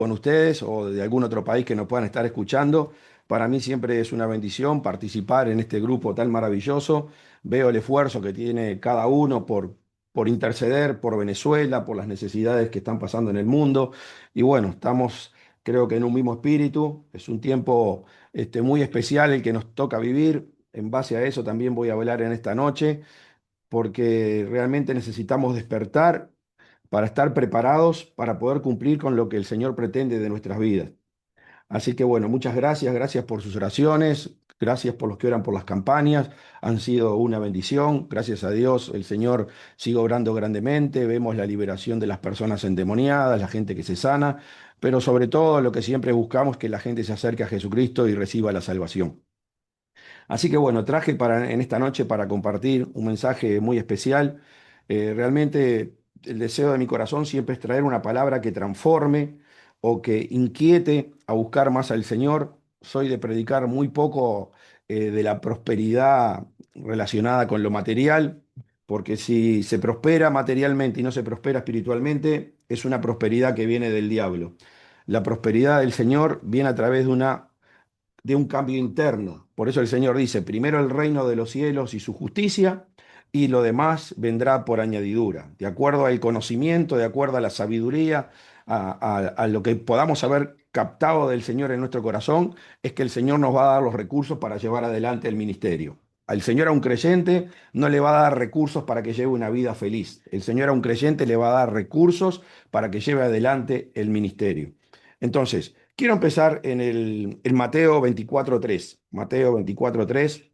con ustedes o de algún otro país que nos puedan estar escuchando. Para mí siempre es una bendición participar en este grupo tan maravilloso. Veo el esfuerzo que tiene cada uno por interceder por Venezuela, por las necesidades que están pasando en el mundo. Y bueno, estamos, creo que en un mismo espíritu. Es un tiempo muy especial el que nos toca vivir. En base a eso también voy a hablar en esta noche, porque realmente necesitamos despertar para estar preparados para poder cumplir con lo que el Señor pretende de nuestras vidas. Así que bueno, muchas gracias, gracias por sus oraciones, gracias por los que oran por las campañas, han sido una bendición, gracias a Dios el Señor sigue obrando grandemente, vemos la liberación de las personas endemoniadas, la gente que se sana, pero sobre todo lo que siempre buscamos es que la gente se acerque a Jesucristo y reciba la salvación. Así que bueno, traje en esta noche para compartir un mensaje muy especial. Realmente el deseo de mi corazón siempre es traer una palabra que transforme o que inquiete a buscar más al Señor. Soy de predicar muy poco de la prosperidad relacionada con lo material, porque si se prospera materialmente y no se prospera espiritualmente, es una prosperidad que viene del diablo. La prosperidad del Señor viene a través de un cambio interno. Por eso el Señor dice, primero el reino de los cielos y su justicia, y lo demás vendrá por añadidura, de acuerdo al conocimiento, de acuerdo a la sabiduría, a lo que podamos haber captado del Señor en nuestro corazón, es que el Señor nos va a dar los recursos para llevar adelante el ministerio. Al Señor a un creyente no le va a dar recursos para que lleve una vida feliz. El Señor a un creyente le va a dar recursos para que lleve adelante el ministerio. Entonces, quiero empezar en Mateo 24:3. Mateo 24:3.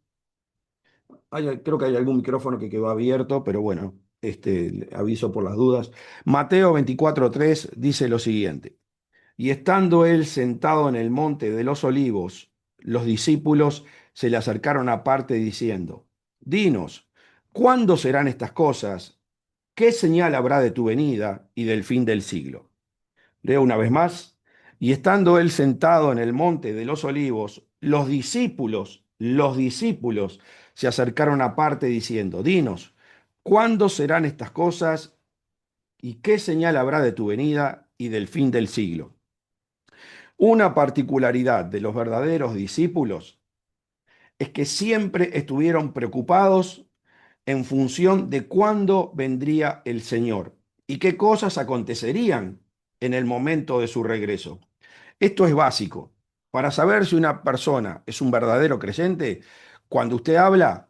Creo que hay algún micrófono que quedó abierto, pero bueno, aviso por las dudas. Mateo 24:3 dice lo siguiente. Y estando él sentado en el monte de los olivos, los discípulos se le acercaron aparte diciendo, Dinos, ¿cuándo serán estas cosas? ¿Qué señal habrá de tu venida y del fin del siglo? Leo una vez más. Y estando él sentado en el monte de los olivos, los discípulos se acercaron aparte diciendo, Dinos, ¿cuándo serán estas cosas y qué señal habrá de tu venida y del fin del siglo? Una particularidad de los verdaderos discípulos es que siempre estuvieron preocupados en función de cuándo vendría el Señor y qué cosas acontecerían en el momento de su regreso. Esto es básico. Para saber si una persona es un verdadero creyente, cuando usted habla,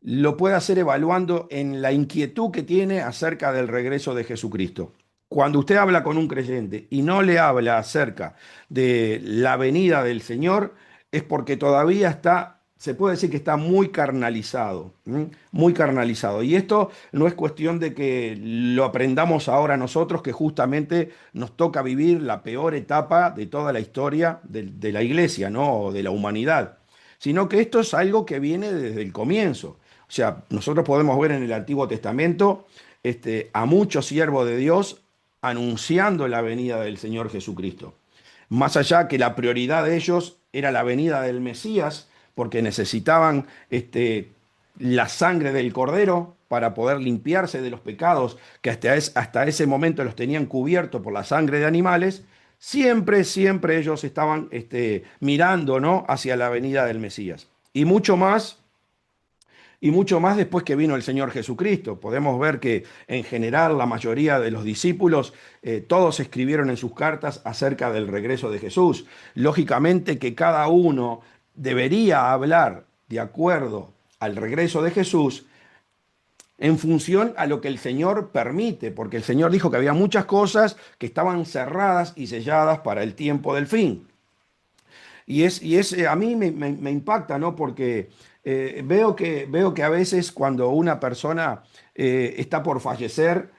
lo puede hacer evaluando en la inquietud que tiene acerca del regreso de Jesucristo. Cuando usted habla con un creyente y no le habla acerca de la venida del Señor, es porque todavía está, se puede decir que está muy carnalizado, ¿m? Muy carnalizado. Y esto no es cuestión de que lo aprendamos ahora nosotros, que justamente nos toca vivir la peor etapa de toda la historia de la iglesia, ¿no? O de la humanidad, sino que esto es algo que viene desde el comienzo. O sea, nosotros podemos ver en el Antiguo Testamento a muchos siervos de Dios anunciando la venida del Señor Jesucristo. Más allá que la prioridad de ellos era la venida del Mesías, porque necesitaban la sangre del Cordero para poder limpiarse de los pecados que hasta ese momento los tenían cubiertos por la sangre de animales. Siempre, siempre ellos estaban mirando, ¿no?, hacia la venida del Mesías. Y mucho más después que vino el Señor Jesucristo. Podemos ver que en general la mayoría de los discípulos, todos escribieron en sus cartas acerca del regreso de Jesús. Lógicamente que cada uno debería hablar de acuerdo al regreso de Jesús en función a lo que el Señor permite, porque el Señor dijo que había muchas cosas que estaban cerradas y selladas para el tiempo del fin. A mí me impacta, ¿no? Porque veo que a veces cuando una persona está por fallecer,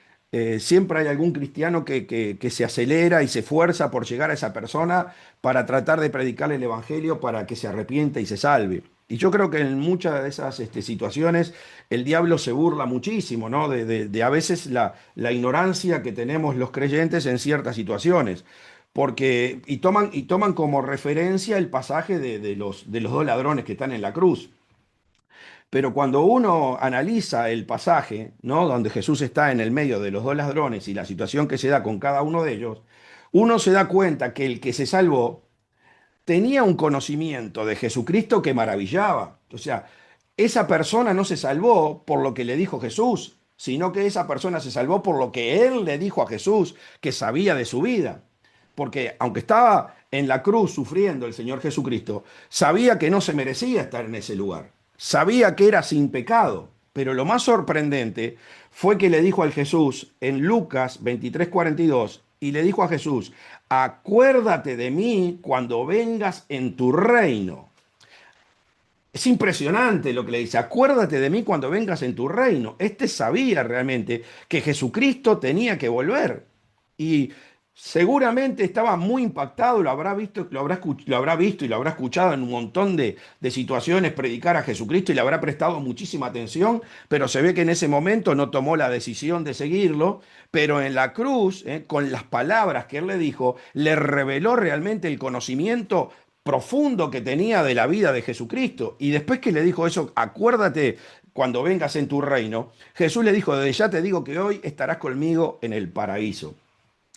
siempre hay algún cristiano que se acelera y se esfuerza por llegar a esa persona para tratar de predicarle el evangelio para que se arrepienta y se salve. Y yo creo que en muchas de esas situaciones el diablo se burla muchísimo, ¿no? De a veces la ignorancia que tenemos los creyentes en ciertas situaciones. Y toman como referencia el pasaje de los dos ladrones que están en la cruz. Pero cuando uno analiza el pasaje, ¿no?, donde Jesús está en el medio de los dos ladrones y la situación que se da con cada uno de ellos, uno se da cuenta que el que se salvó tenía un conocimiento de Jesucristo que maravillaba. O sea, esa persona no se salvó por lo que le dijo Jesús, sino que esa persona se salvó por lo que él le dijo a Jesús, que sabía de su vida. Porque aunque estaba en la cruz sufriendo el Señor Jesucristo, sabía que no se merecía estar en ese lugar. Sabía que era sin pecado. Pero lo más sorprendente fue que le dijo al Jesús en Lucas 23:42, y le dijo a Jesús, acuérdate de mí cuando vengas en tu reino. Es impresionante lo que le dice, acuérdate de mí cuando vengas en tu reino. Este sabía realmente que Jesucristo tenía que volver. Y seguramente estaba muy impactado, lo habrá visto, lo habrá visto y lo habrá escuchado en un montón de situaciones predicar a Jesucristo y le habrá prestado muchísima atención, pero se ve que en ese momento no tomó la decisión de seguirlo, pero en la cruz, con las palabras que él le dijo, le reveló realmente el conocimiento profundo que tenía de la vida de Jesucristo. Y después que le dijo eso, acuérdate cuando vengas en tu reino, Jesús le dijo, desde ya te digo que hoy estarás conmigo en el paraíso.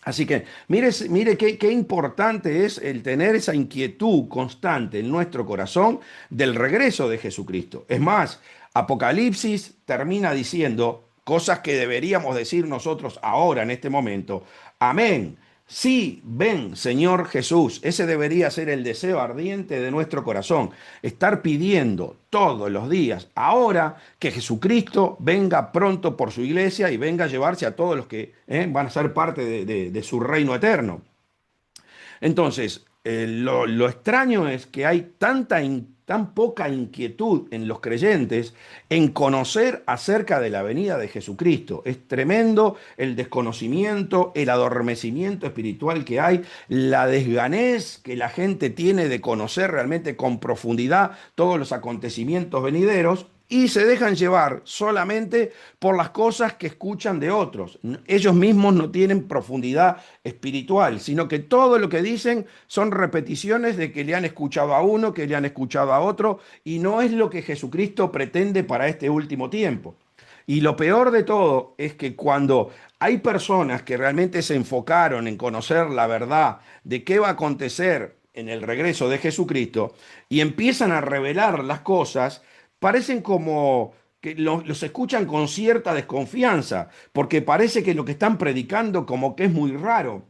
Así que mire qué importante es el tener esa inquietud constante en nuestro corazón del regreso de Jesucristo. Es más, Apocalipsis termina diciendo cosas que deberíamos decir nosotros ahora, en este momento. Amén. Sí, ven, Señor Jesús. Ese debería ser el deseo ardiente de nuestro corazón. Estar pidiendo todos los días, ahora, que Jesucristo venga pronto por su iglesia y venga a llevarse a todos los que van a ser parte de su reino eterno. Entonces, lo extraño es que hay tan poca inquietud en los creyentes en conocer acerca de la venida de Jesucristo. Es tremendo el desconocimiento, el adormecimiento espiritual que hay, la desganez que la gente tiene de conocer realmente con profundidad todos los acontecimientos venideros y se dejan llevar solamente por las cosas que escuchan de otros. Ellos mismos no tienen profundidad espiritual, sino que todo lo que dicen son repeticiones de que le han escuchado a uno, que le han escuchado a otro, y no es lo que Jesucristo pretende para este último tiempo. Y lo peor de todo es que cuando hay personas que realmente se enfocaron en conocer la verdad de qué va a acontecer en el regreso de Jesucristo y empiezan a revelar las cosas, parecen como que los escuchan con cierta desconfianza, porque parece que lo que están predicando como que es muy raro.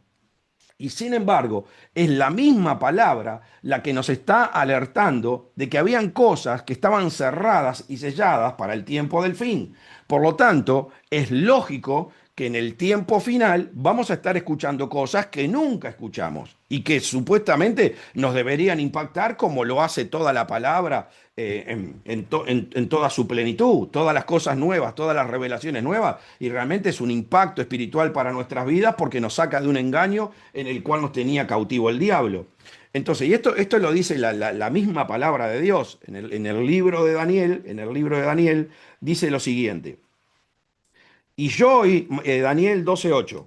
Y sin embargo, es la misma palabra la que nos está alertando de que habían cosas que estaban cerradas y selladas para el tiempo del fin. Por lo tanto, es lógico que en el tiempo final vamos a estar escuchando cosas que nunca escuchamos y que supuestamente nos deberían impactar como lo hace toda la palabra en toda su plenitud, todas las cosas nuevas, todas las revelaciones nuevas, y realmente es un impacto espiritual para nuestras vidas porque nos saca de un engaño en el cual nos tenía cautivo el diablo. Entonces, y esto lo dice la misma palabra de Dios en el libro de Daniel, dice lo siguiente. Y yo, Daniel 12:8,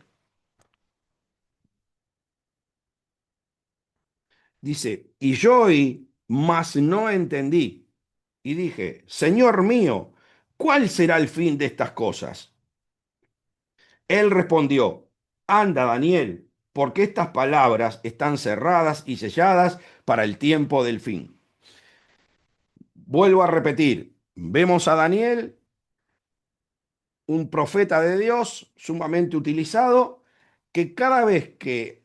dice, y yo oí, mas no entendí. Y dije, Señor mío, ¿cuál será el fin de estas cosas? Él respondió, anda, Daniel, porque estas palabras están cerradas y selladas para el tiempo del fin. Vuelvo a repetir, vemos a Daniel, un profeta de Dios sumamente utilizado, que cada vez que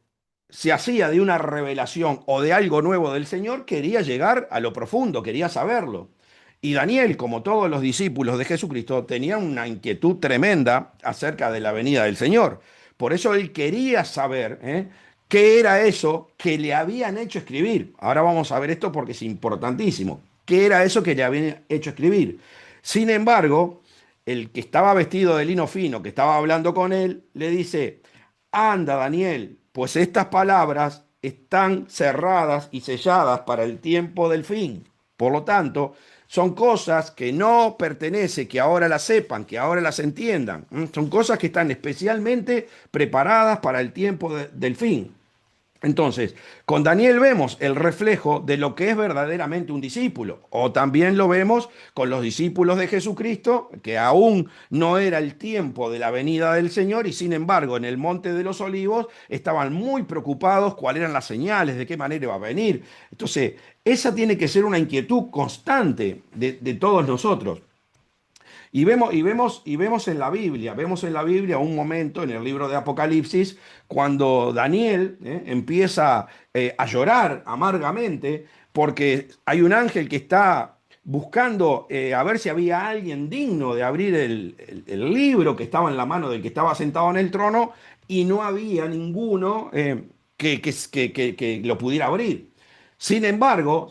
se hacía de una revelación o de algo nuevo del Señor, quería llegar a lo profundo, quería saberlo. Y Daniel, como todos los discípulos de Jesucristo, tenía una inquietud tremenda acerca de la venida del Señor. Por eso él quería saber qué era eso que le habían hecho escribir. Ahora vamos a ver esto porque es importantísimo. ¿Qué era eso que le habían hecho escribir? Sin embargo, el que estaba vestido de lino fino, que estaba hablando con él, le dice, anda, Daniel, pues estas palabras están cerradas y selladas para el tiempo del fin. Por lo tanto, son cosas que no pertenece que ahora las sepan, que ahora las entiendan. Son cosas que están especialmente preparadas para el tiempo del fin. Entonces, con Daniel vemos el reflejo de lo que es verdaderamente un discípulo, o también lo vemos con los discípulos de Jesucristo, que aún no era el tiempo de la venida del Señor y sin embargo en el Monte de los Olivos estaban muy preocupados cuáles eran las señales, de qué manera iba a venir. Entonces, esa tiene que ser una inquietud constante de todos nosotros. Vemos en la Biblia un momento en el libro de Apocalipsis cuando Daniel empieza a llorar amargamente porque hay un ángel que está buscando a ver si había alguien digno de abrir el libro que estaba en la mano del que estaba sentado en el trono y no había ninguno que lo pudiera abrir. Sin embargo,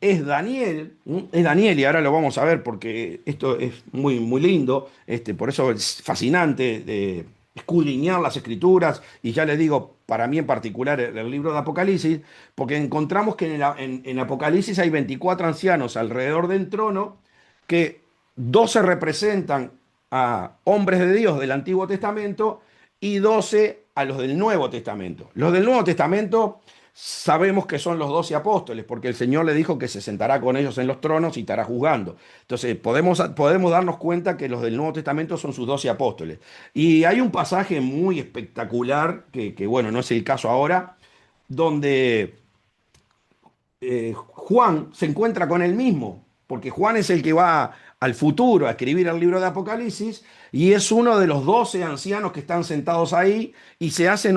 es Daniel, y ahora lo vamos a ver porque esto es muy, muy lindo, por eso es fascinante escudriñar las escrituras, y ya les digo, para mí en particular el libro de Apocalipsis, porque encontramos que en Apocalipsis hay 24 ancianos alrededor del trono, que 12 representan a hombres de Dios del Antiguo Testamento y 12 a los del Nuevo Testamento. Los del Nuevo Testamento sabemos que son los 12 apóstoles, porque el Señor le dijo que se sentará con ellos en los tronos y estará juzgando. Entonces, podemos darnos cuenta que los del Nuevo Testamento son sus 12 apóstoles. Y hay un pasaje muy espectacular, bueno, no es el caso ahora, donde Juan se encuentra con él mismo, porque Juan es el que va al futuro a escribir el libro de Apocalipsis y es uno de los 12 ancianos que están sentados ahí y se hacen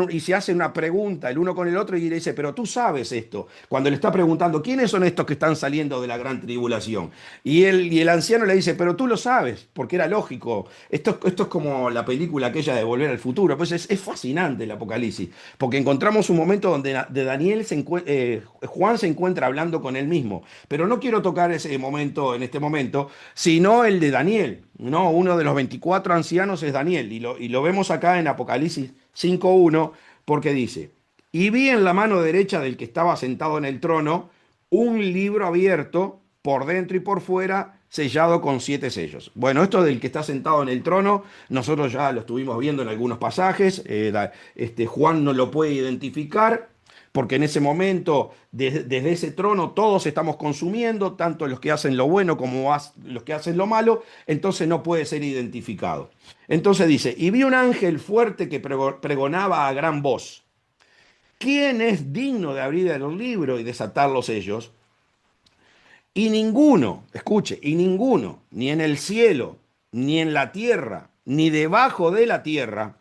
una pregunta el uno con el otro y le dice, pero tú sabes esto, cuando le está preguntando, ¿quiénes son estos que están saliendo de la gran tribulación? Y el anciano le dice, pero tú lo sabes, porque era lógico, esto es como la película aquella de Volver al Futuro, pues es fascinante el Apocalipsis, porque encontramos un momento donde de Daniel Juan se encuentra hablando con él mismo, pero no quiero tocar ese momento en este momento, sino el de Daniel, ¿no? Uno de los 24 ancianos es Daniel, y lo vemos acá en Apocalipsis 5.1, porque dice, y vi en la mano derecha del que estaba sentado en el trono un libro abierto por dentro y por fuera, sellado con 7 sellos. Bueno, esto del que está sentado en el trono, nosotros ya lo estuvimos viendo en algunos pasajes, Juan no lo puede identificar, porque en ese momento, desde ese trono, todos estamos consumiendo, tanto los que hacen lo bueno como los que hacen lo malo, entonces no puede ser identificado. Entonces dice, y vi un ángel fuerte que pregonaba a gran voz, ¿quién es digno de abrir el libro y desatar los sellos? Y ninguno, escuche, y ninguno, ni en el cielo, ni en la tierra, ni debajo de la tierra,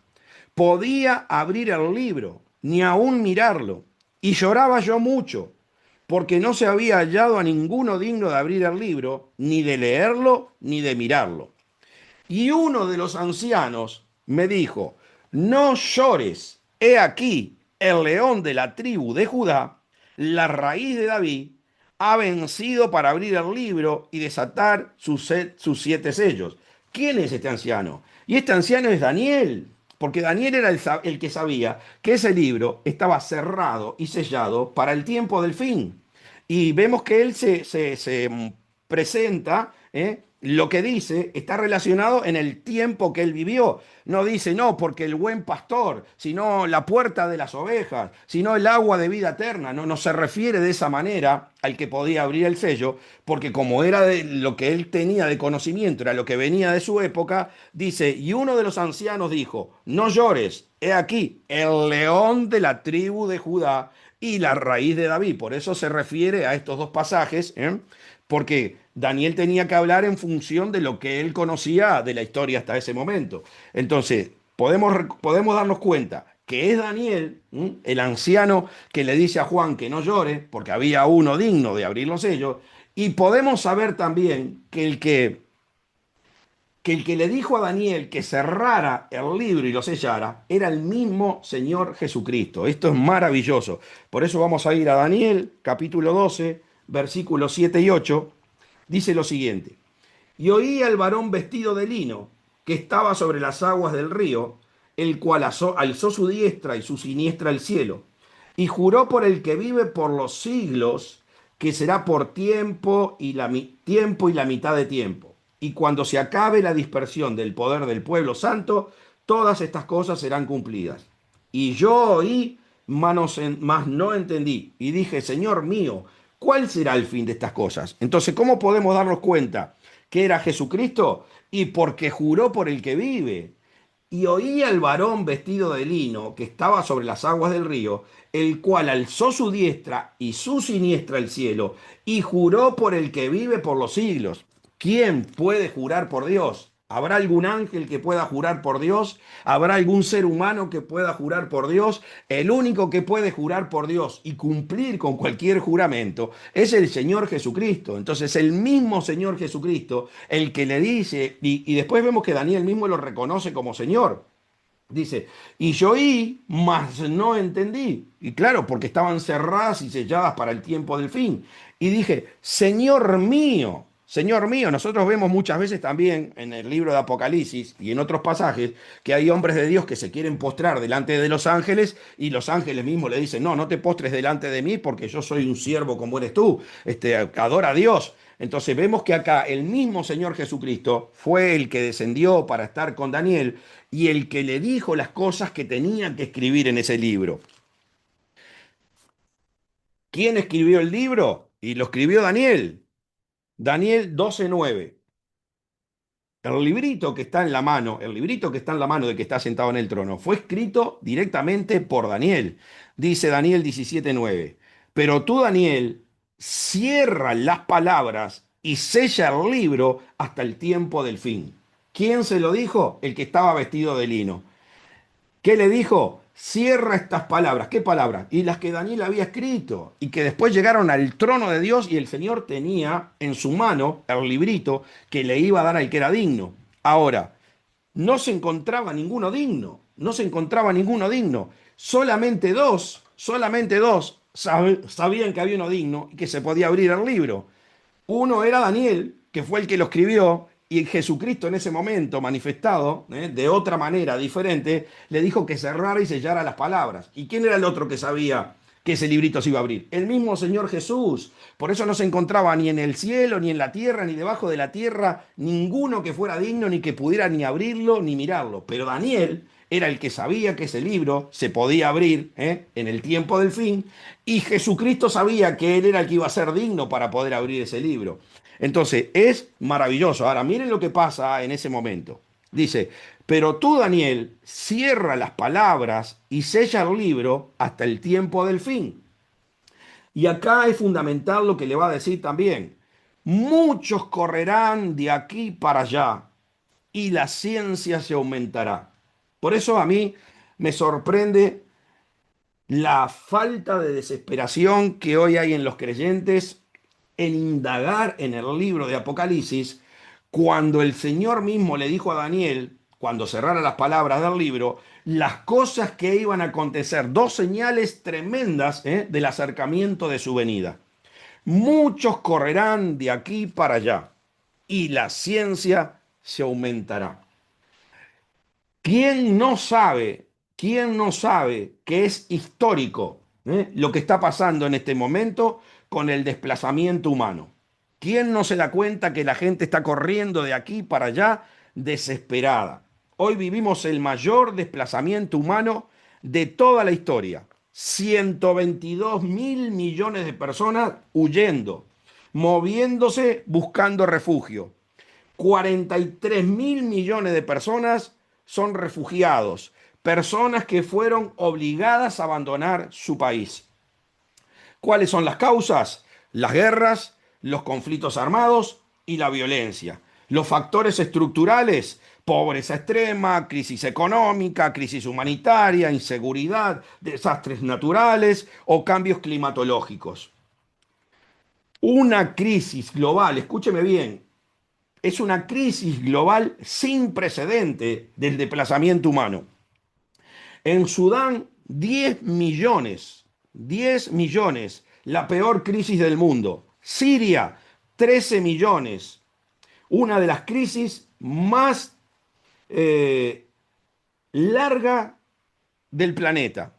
podía abrir el libro, ni aún mirarlo. Y lloraba yo mucho, porque no se había hallado a ninguno digno de abrir el libro, ni de leerlo, ni de mirarlo. Y uno de los ancianos me dijo, no llores, he aquí, el león de la tribu de Judá, la raíz de David, ha vencido para abrir el libro y desatar sus 7 sellos. ¿Quién es este anciano? Y este anciano es Daniel, porque Daniel era el que sabía que ese libro estaba cerrado y sellado para el tiempo del fin. Y vemos que él se presenta, lo que dice está relacionado en el tiempo que él vivió. No dice, no, porque el buen pastor, sino la puerta de las ovejas, sino el agua de vida eterna. No, no se refiere de esa manera al que podía abrir el sello, porque como era de lo que él tenía de conocimiento, era lo que venía de su época, dice, y uno de los ancianos dijo, no llores, he aquí, el león de la tribu de Judá y la raíz de David. Por eso se refiere a estos dos pasajes, porque Daniel tenía que hablar en función de lo que él conocía de la historia hasta ese momento. Entonces, podemos darnos cuenta que es Daniel, el anciano que le dice a Juan que no llore, porque había uno digno de abrir los sellos, y podemos saber también que el que le dijo a Daniel que cerrara el libro y lo sellara era el mismo Señor Jesucristo. Esto es maravilloso. Por eso vamos a ir a Daniel, capítulo 12, versículos 7 y 8. Dice lo siguiente. Y oí al varón vestido de lino, que estaba sobre las aguas del río, el cual alzó su diestra y su siniestra al cielo, y juró por el que vive por los siglos, que será por tiempo y la mitad de tiempo. Y cuando se acabe la dispersión del poder del pueblo santo, todas estas cosas serán cumplidas. Y yo oí mas no entendí. Y dije, Señor mío, ¿cuál será el fin de estas cosas? Entonces, ¿cómo podemos darnos cuenta que era Jesucristo? Y porque juró por el que vive. Y oí al varón vestido de lino que estaba sobre las aguas del río, el cual alzó su diestra y su siniestra al cielo, y juró por el que vive por los siglos. ¿Quién puede jurar por Dios? ¿Habrá algún ángel que pueda jurar por Dios? ¿Habrá algún ser humano que pueda jurar por Dios? El único que puede jurar por Dios y cumplir con cualquier juramento es el Señor Jesucristo. Entonces el mismo Señor Jesucristo, el que le dice, y después vemos que Daniel mismo lo reconoce como Señor. Dice, y yo oí, mas no entendí. Y claro, porque estaban cerradas y selladas para el tiempo del fin. Y dije, Señor mío, nosotros vemos muchas veces también en el libro de Apocalipsis y en otros pasajes que hay hombres de Dios que se quieren postrar delante de los ángeles y los ángeles mismos le dicen, no, no te postres delante de mí porque yo soy un siervo como eres tú, adora a Dios. Entonces vemos que acá el mismo Señor Jesucristo fue el que descendió para estar con Daniel y el que le dijo las cosas que tenía que escribir en ese libro. ¿Quién escribió el libro? Y lo escribió Daniel. Daniel 12:9. El librito que está en la mano, el librito que está en la mano de que está sentado en el trono, fue escrito directamente por Daniel. Dice Daniel 17:9. Pero tú, Daniel, cierra las palabras y sella el libro hasta el tiempo del fin. ¿Quién se lo dijo? El que estaba vestido de lino. ¿Qué le dijo? Cierra estas palabras. ¿Qué palabras? Y las que Daniel había escrito y que después llegaron al trono de Dios y el Señor tenía en su mano el librito que le iba a dar al que era digno. Ahora, no se encontraba ninguno digno, no se encontraba ninguno digno. Solamente dos sabían que había uno digno y que se podía abrir el libro. Uno era Daniel, que fue el que lo escribió, y Jesucristo en ese momento, manifestado de otra manera diferente, le dijo que cerrara y sellara las palabras. ¿Y quién era el otro que sabía que ese librito se iba a abrir? El mismo Señor Jesús. Por eso no se encontraba ni en el cielo, ni en la tierra, ni debajo de la tierra, ninguno que fuera digno, ni que pudiera ni abrirlo, ni mirarlo. Pero Daniel era el que sabía que ese libro se podía abrir en el tiempo del fin, y Jesucristo sabía que él era el que iba a ser digno para poder abrir ese libro. Entonces, es maravilloso. Ahora, miren lo que pasa en ese momento. Dice, pero tú, Daniel, cierra las palabras y sella el libro hasta el tiempo del fin. Y acá es fundamental lo que le va a decir también. Muchos correrán de aquí para allá y la ciencia se aumentará. Por eso a mí me sorprende la falta de desesperación que hoy hay en los creyentes en indagar en el libro de Apocalipsis, cuando el Señor mismo le dijo a Daniel, cuando cerrara las palabras del libro, las cosas que iban a acontecer, dos señales tremendas del acercamiento de su venida. Muchos correrán de aquí para allá y la ciencia se aumentará. ¿Quién no sabe, quién no sabe que es histórico lo que está pasando en este momento con el desplazamiento humano? ¿Quién no se da cuenta que la gente está corriendo de aquí para allá desesperada? Hoy vivimos el mayor desplazamiento humano de toda la historia. 122.000 millones de personas huyendo, moviéndose, buscando refugio. 43.000 millones de personas son refugiados, personas que fueron obligadas a abandonar su país. ¿Cuáles son las causas? Las guerras, los conflictos armados y la violencia. Los factores estructurales: pobreza extrema, crisis económica, crisis humanitaria, inseguridad, desastres naturales o cambios climatológicos. Una crisis global, escúcheme bien, es una crisis global sin precedente del desplazamiento humano. En Sudán, 10 millones, la peor crisis del mundo. Siria, 13 millones, una de las crisis más larga del planeta.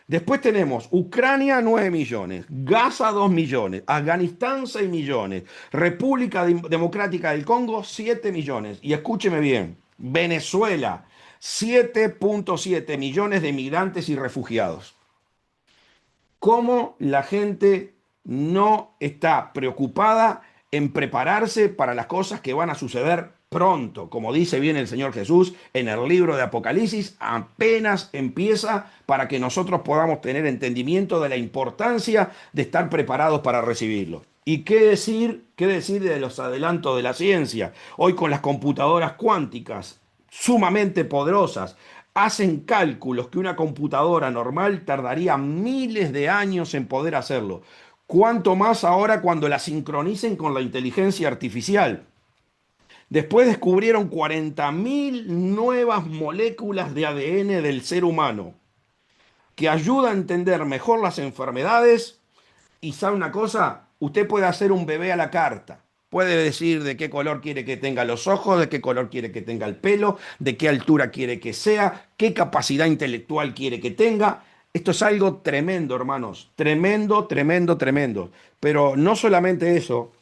Después tenemos Ucrania 9 millones, Gaza 2 millones, Afganistán 6 millones, República Democrática del Congo 7 millones. Y escúcheme bien, Venezuela 7.7 millones de migrantes y refugiados. cómo la gente no está preocupada en prepararse para las cosas que van a suceder pronto. Como dice bien el Señor Jesús en el libro de Apocalipsis, apenas empieza para que nosotros podamos tener entendimiento de la importancia de estar preparados para recibirlo. ¿Y qué decir de los adelantos de la ciencia? Hoy con las computadoras cuánticas sumamente poderosas, hacen cálculos que una computadora normal tardaría miles de años en poder hacerlo. Cuánto más ahora cuando la sincronicen con la inteligencia artificial. Después descubrieron 40.000 nuevas moléculas de ADN del ser humano que ayuda a entender mejor las enfermedades. Y sabe una cosa, usted puede hacer un bebé a la carta. Puede decir de qué color quiere que tenga los ojos, de qué color quiere que tenga el pelo, de qué altura quiere que sea, qué capacidad intelectual quiere que tenga. Esto es algo tremendo, hermanos. Tremendo, tremendo, tremendo. Pero no solamente eso,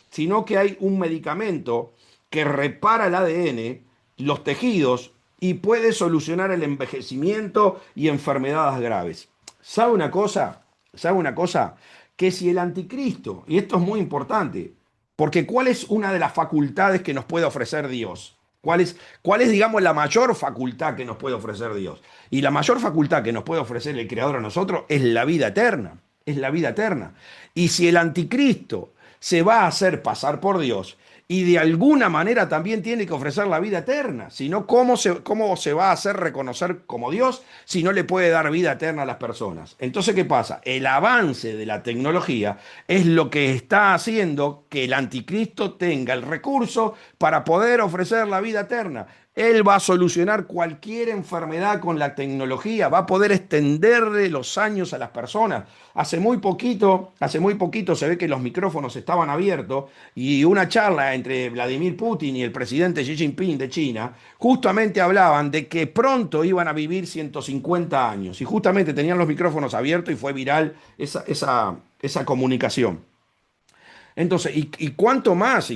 sino que hay un medicamento que repara el ADN, los tejidos, y puede solucionar el envejecimiento y enfermedades graves. ¿Sabe una cosa? ¿Sabe una cosa? Que si el anticristo, y esto es muy importante, porque ¿cuál es una de las facultades que nos puede ofrecer Dios? ¿Cuál es, digamos, la mayor facultad que nos puede ofrecer Dios? Y la mayor facultad que nos puede ofrecer el Creador a nosotros es la vida eterna. Es la vida eterna. Y si el anticristo se va a hacer pasar por Dios y de alguna manera también tiene que ofrecer la vida eterna. Si no, ¿cómo se va a hacer reconocer como Dios si no le puede dar vida eterna a las personas? Entonces, ¿qué pasa? El avance de la tecnología es lo que está haciendo que el anticristo tenga el recurso para poder ofrecer la vida eterna. Él va a solucionar cualquier enfermedad con la tecnología, va a poder extenderle los años a las personas. Hace muy poquito se ve que los micrófonos estaban abiertos y una charla entre Vladimir Putin y el presidente Xi Jinping de China, justamente hablaban de que pronto iban a vivir 150 años y justamente tenían los micrófonos abiertos y fue viral esa comunicación. Entonces, ¿y cuánto más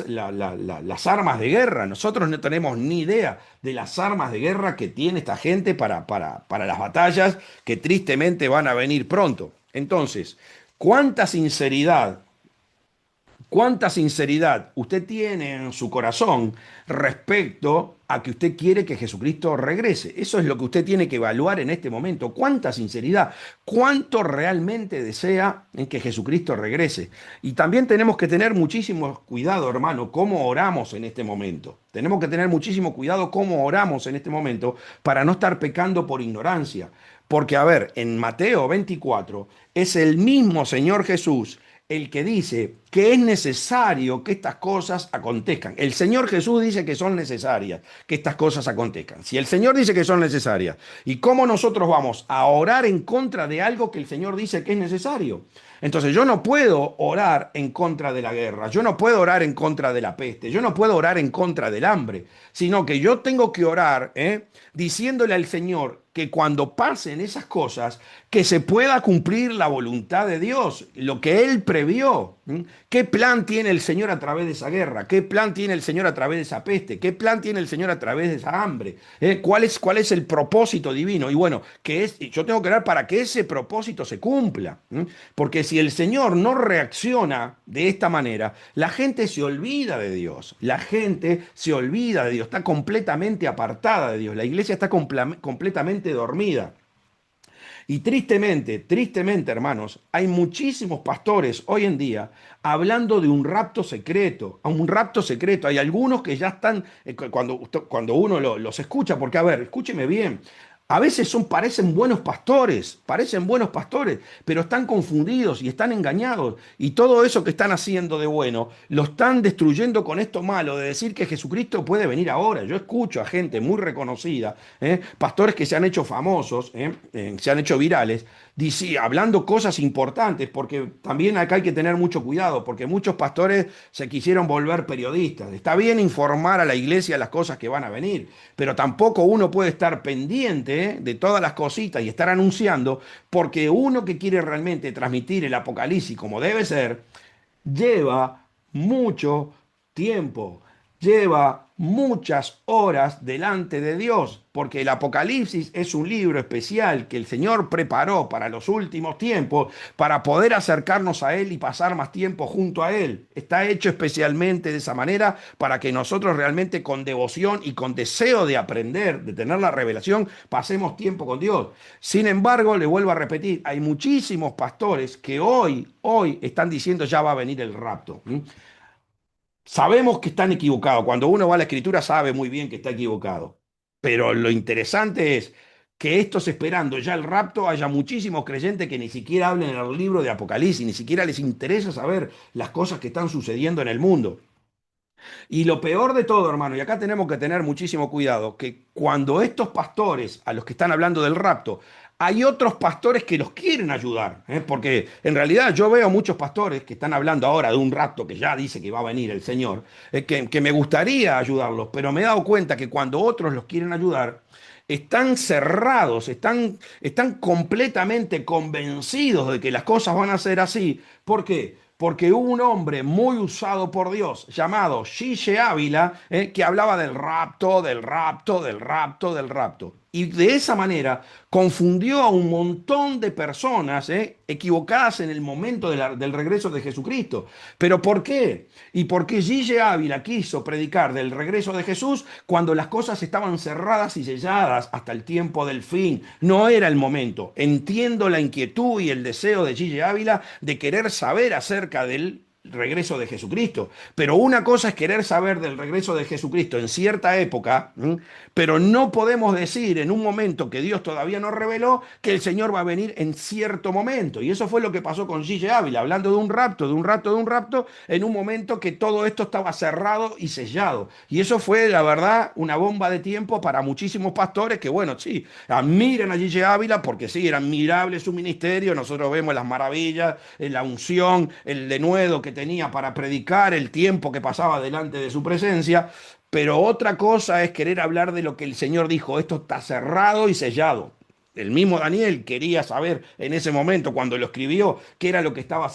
las armas de guerra? Nosotros no tenemos ni idea de las armas de guerra que tiene esta gente para las batallas que tristemente van a venir pronto. Entonces, ¿cuánta sinceridad ¿cuánta sinceridad usted tiene en su corazón respecto a que usted quiere que Jesucristo regrese? Eso es lo que usted tiene que evaluar en este momento. ¿Cuánta sinceridad? ¿Cuánto realmente desea en que Jesucristo regrese? Y también tenemos que tener muchísimo cuidado, hermano, cómo oramos en este momento. Tenemos que tener muchísimo cuidado cómo oramos en este momento para no estar pecando por ignorancia. Porque, a ver, en Mateo 24 es el mismo Señor Jesús el que dice que es necesario que estas cosas acontezcan. El Señor Jesús dice que son necesarias que estas cosas acontezcan. Si el Señor dice que son necesarias, ¿y cómo nosotros vamos a orar en contra de algo que el Señor dice que es necesario? Entonces yo no puedo orar en contra de la guerra, yo no puedo orar en contra de la peste, yo no puedo orar en contra del hambre, sino que yo tengo que orar diciéndole al Señor que cuando pasen esas cosas, que se pueda cumplir la voluntad de Dios, lo que Él previó. ¿Qué plan tiene el Señor a través de esa guerra? ¿Qué plan tiene el Señor a través de esa peste? ¿Qué plan tiene el Señor a través de esa hambre? ¿Cuál es el propósito divino? Y bueno, yo tengo que orar para que ese propósito se cumpla. Porque si el Señor no reacciona de esta manera, la gente se olvida de Dios. La gente se olvida de Dios, está completamente apartada de Dios. La iglesia está completamente dormida. Y tristemente, tristemente, hermanos, hay muchísimos pastores hoy en día hablando de un rapto secreto, a un rapto secreto. Hay algunos que ya están, cuando uno los escucha, porque a ver, escúcheme bien, a veces parecen buenos pastores, pero están confundidos y están engañados. Y todo eso que están haciendo de bueno, lo están destruyendo con esto malo de decir que Jesucristo puede venir ahora. Yo escucho a gente muy reconocida, pastores que se han hecho famosos, se han hecho virales, hablando cosas importantes, porque también acá hay que tener mucho cuidado, porque muchos pastores se quisieron volver periodistas. Está bien informar a la iglesia las cosas que van a venir, pero tampoco uno puede estar pendiente de todas las cositas y estar anunciando, porque uno que quiere realmente transmitir el Apocalipsis como debe ser, lleva mucho tiempo. lleva muchas horas delante de Dios, porque el Apocalipsis es un libro especial que el Señor preparó para los últimos tiempos, para poder acercarnos a Él y pasar más tiempo junto a Él. Está hecho especialmente de esa manera para que nosotros realmente con devoción y con deseo de aprender, de tener la revelación, pasemos tiempo con Dios. Sin embargo, le vuelvo a repetir, hay muchísimos pastores que hoy están diciendo ya va a venir el rapto. Sabemos que están equivocados. Cuando uno va a la escritura sabe muy bien que está equivocado. Pero lo interesante es que estos esperando ya el rapto, haya muchísimos creyentes que ni siquiera hablen en el libro de Apocalipsis, ni siquiera les interesa saber las cosas que están sucediendo en el mundo. Y lo peor de todo, hermano, y acá tenemos que tener muchísimo cuidado, que cuando estos pastores, a los que están hablando del rapto, hay otros pastores que los quieren ayudar, ¿eh? Porque en realidad yo veo muchos pastores que están hablando ahora de un rapto que ya dice que va a venir el Señor, que me gustaría ayudarlos, pero me he dado cuenta que cuando otros los quieren ayudar, están cerrados, están completamente convencidos de que las cosas van a ser así. ¿Por qué? Porque hubo un hombre muy usado por Dios llamado Gille Ávila, que hablaba del rapto, del rapto, del rapto, del rapto. Y de esa manera confundió a un montón de personas equivocadas en el momento del regreso de Jesucristo. ¿Pero por qué? ¿Y por qué Gille Ávila quiso predicar del regreso de Jesús cuando las cosas estaban cerradas y selladas hasta el tiempo del fin? No era el momento. Entiendo la inquietud y el deseo de Gille Ávila de querer saber acerca del regreso de Jesucristo. Pero una cosa es querer saber del regreso de Jesucristo en cierta época, pero no podemos decir en un momento que Dios todavía no reveló que el Señor va a venir en cierto momento. Y eso fue lo que pasó con Gille Ávila, hablando de un rapto, de un rapto, de un rapto, en un momento que todo esto estaba cerrado y sellado. Y eso fue, la verdad, una bomba de tiempo para muchísimos pastores que, bueno, sí, admiran a Gille Ávila porque sí, era admirable su ministerio. Nosotros vemos las maravillas, la unción, el denuedo que tenía para predicar, el tiempo que pasaba delante de su presencia. Pero otra cosa es querer hablar de lo que el Señor dijo. Esto está cerrado y sellado. El mismo Daniel quería saber en ese momento, cuando lo escribió, qué era lo que estaba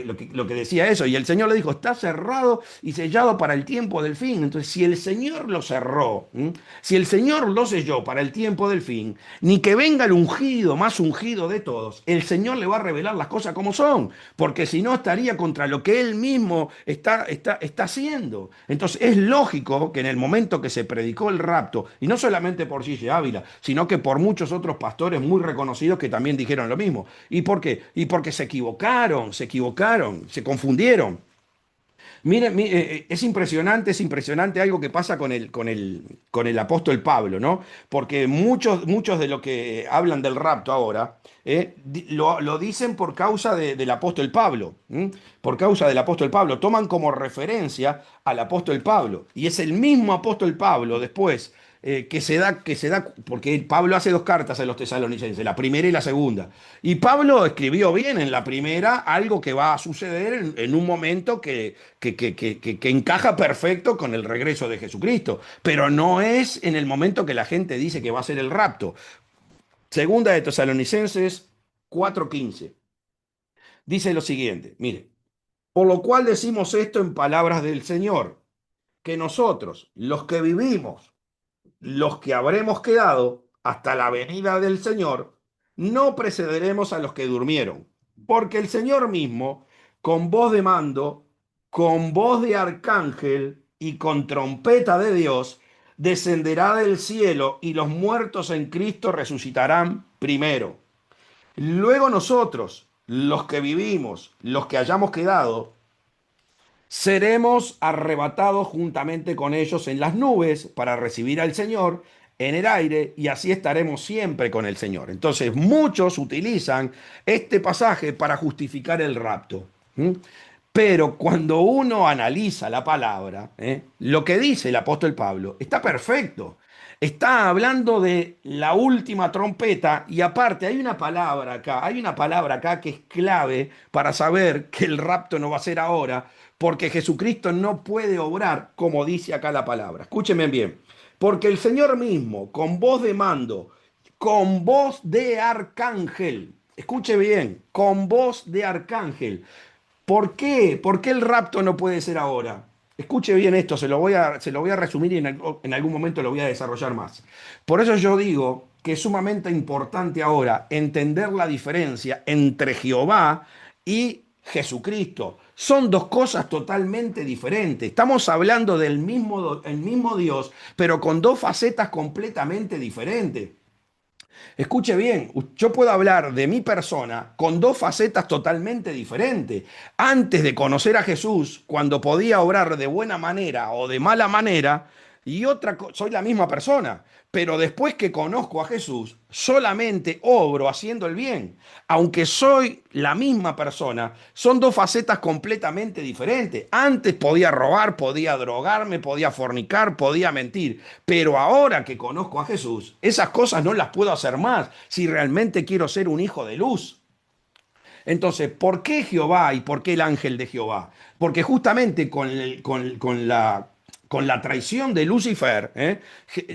lo que decía eso. Y el Señor le dijo, está cerrado y sellado para el tiempo del fin. Entonces, si el Señor lo cerró, si el Señor lo selló para el tiempo del fin, ni que venga el ungido, más ungido de todos, el Señor le va a revelar las cosas como son, porque si no estaría contra lo que Él mismo está haciendo. Entonces, es lógico que en el momento que se predicó el rapto, y no solamente por Gille Ávila, sino que por muchos otros pastores muy reconocidos que también dijeron lo mismo. ¿Y por qué? Y porque se equivocaron, se confundieron. Miren, es impresionante algo que pasa con el apóstol Pablo, ¿no? Porque muchos de los que hablan del rapto ahora lo dicen por causa del apóstol Pablo, ¿m? Por causa del apóstol Pablo. Toman como referencia al apóstol Pablo. Y es el mismo apóstol Pablo después porque Pablo hace dos cartas a los tesalonicenses, la primera y la segunda. Y Pablo escribió bien en la primera algo que va a suceder en un momento que encaja perfecto con el regreso de Jesucristo, pero no es en el momento que la gente dice que va a ser el rapto. Segunda de Tesalonicenses 4:15. Dice lo siguiente, mire, por lo cual decimos esto en palabras del Señor, que nosotros, los que vivimos, los que habremos quedado hasta la venida del Señor, no precederemos a los que durmieron, porque el Señor mismo, con voz de mando, con voz de arcángel y con trompeta de Dios, descenderá del cielo y los muertos en Cristo resucitarán primero. Luego nosotros, los que vivimos, los que hayamos quedado, seremos arrebatados juntamente con ellos en las nubes para recibir al Señor en el aire y así estaremos siempre con el Señor. Entonces muchos utilizan este pasaje para justificar el rapto. ¿Mm? Pero cuando uno analiza la palabra, lo que dice el apóstol Pablo está perfecto. Está hablando de la última trompeta y aparte hay una palabra acá que es clave para saber que el rapto no va a ser ahora, porque Jesucristo no puede obrar como dice acá la palabra. Escúchenme bien, porque el Señor mismo, con voz de mando, con voz de arcángel, escuche bien, con voz de arcángel. ¿Por qué? ¿Por qué el rapto no puede ser ahora? Escuche bien esto, se lo voy a resumir y en algún momento lo voy a desarrollar más. Por eso yo digo que es sumamente importante ahora entender la diferencia entre Jehová y Jesucristo. Son dos cosas totalmente diferentes. Estamos hablando del mismo, el mismo Dios, pero con dos facetas completamente diferentes. Escuche bien, yo puedo hablar de mi persona con dos facetas totalmente diferentes. Antes de conocer a Jesús, cuando podía obrar de buena manera o de mala manera, y soy la misma persona. Pero después que conozco a Jesús, solamente obro haciendo el bien. Aunque soy la misma persona, son dos facetas completamente diferentes. Antes podía robar, podía drogarme, podía fornicar, podía mentir. Pero ahora que conozco a Jesús, esas cosas no las puedo hacer más si realmente quiero ser un hijo de luz. Entonces, ¿por qué Jehová y por qué el ángel de Jehová? Porque justamente con la traición de Lucifer,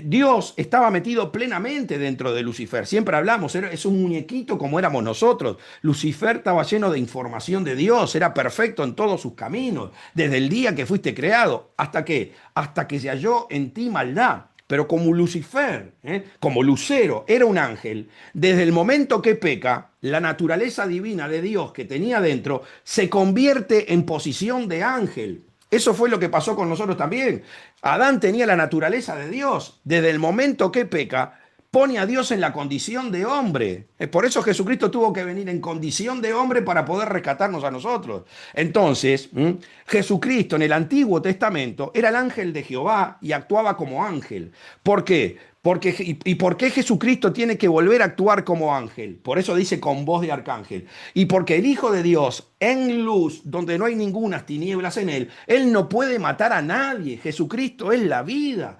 Dios estaba metido plenamente dentro de Lucifer. Siempre hablamos, es un muñequito como éramos nosotros. Lucifer estaba lleno de información de Dios, era perfecto en todos sus caminos, desde el día que fuiste creado. ¿Hasta qué? Hasta que se halló en ti maldad. Pero como Lucifer, como Lucero, era un ángel, desde el momento que peca, la naturaleza divina de Dios que tenía dentro se convierte en posición de ángel. Eso fue lo que pasó con nosotros también. Adán tenía la naturaleza de Dios. Desde el momento que peca, pone a Dios en la condición de hombre. Por eso Jesucristo tuvo que venir en condición de hombre para poder rescatarnos a nosotros. Entonces, Jesucristo en el Antiguo Testamento era el ángel de Jehová y actuaba como ángel. ¿Por qué? ¿Y por qué Jesucristo tiene que volver a actuar como ángel? Por eso dice con voz de arcángel. Y porque el Hijo de Dios en luz, donde no hay ninguna tinieblas en él, él no puede matar a nadie. Jesucristo es la vida.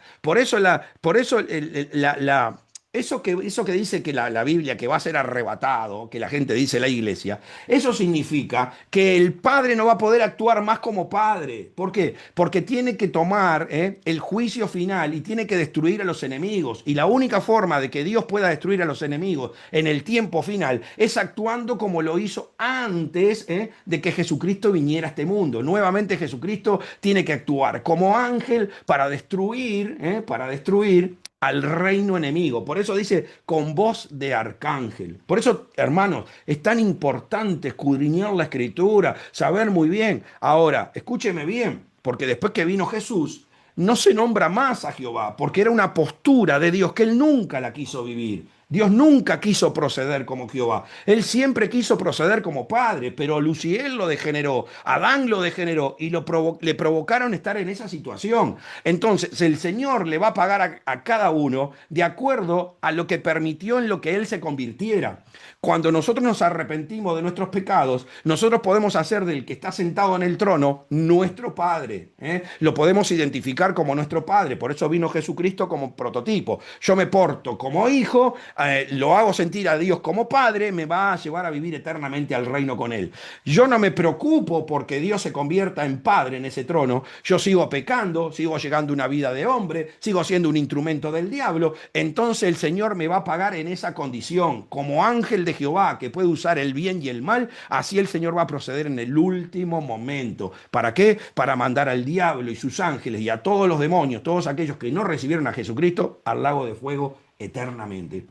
Eso que dice que la Biblia que va a ser arrebatado, que la gente dice la iglesia, eso significa que el Padre no va a poder actuar más como Padre. ¿Por qué? Porque tiene que tomar el juicio final y tiene que destruir a los enemigos. Y la única forma de que Dios pueda destruir a los enemigos en el tiempo final es actuando como lo hizo antes de que Jesucristo viniera a este mundo. Nuevamente Jesucristo tiene que actuar como ángel para destruir al reino enemigo. Por eso dice con voz de arcángel. Por eso, hermanos, es tan importante escudriñar la escritura, saber muy bien. Ahora, escúcheme bien, porque después que vino Jesús, no se nombra más a Jehová, porque era una postura de Dios que él nunca la quiso vivir. Dios nunca quiso proceder como Jehová. Él siempre quiso proceder como padre, pero Luciel lo degeneró, Adán lo degeneró y le provocaron estar en esa situación. Entonces, el Señor le va a pagar a cada uno de acuerdo a lo que permitió en lo que Él se convirtiera. Cuando nosotros nos arrepentimos de nuestros pecados, nosotros podemos hacer del que está sentado en el trono nuestro Padre. Lo podemos identificar como nuestro Padre. Por eso vino Jesucristo como prototipo. Yo me porto como hijo, lo hago sentir a Dios como Padre, me va a llevar a vivir eternamente al reino con Él. Yo no me preocupo porque Dios se convierta en Padre en ese trono. Yo sigo pecando, sigo llegando a una vida de hombre, sigo siendo un instrumento del diablo. Entonces el Señor me va a pagar en esa condición. Como ángel de Jehová que puede usar el bien y el mal, así el Señor va a proceder en el último momento. ¿Para qué? Para mandar al diablo y sus ángeles y a todos los demonios, todos aquellos que no recibieron a Jesucristo, al lago de fuego eternamente.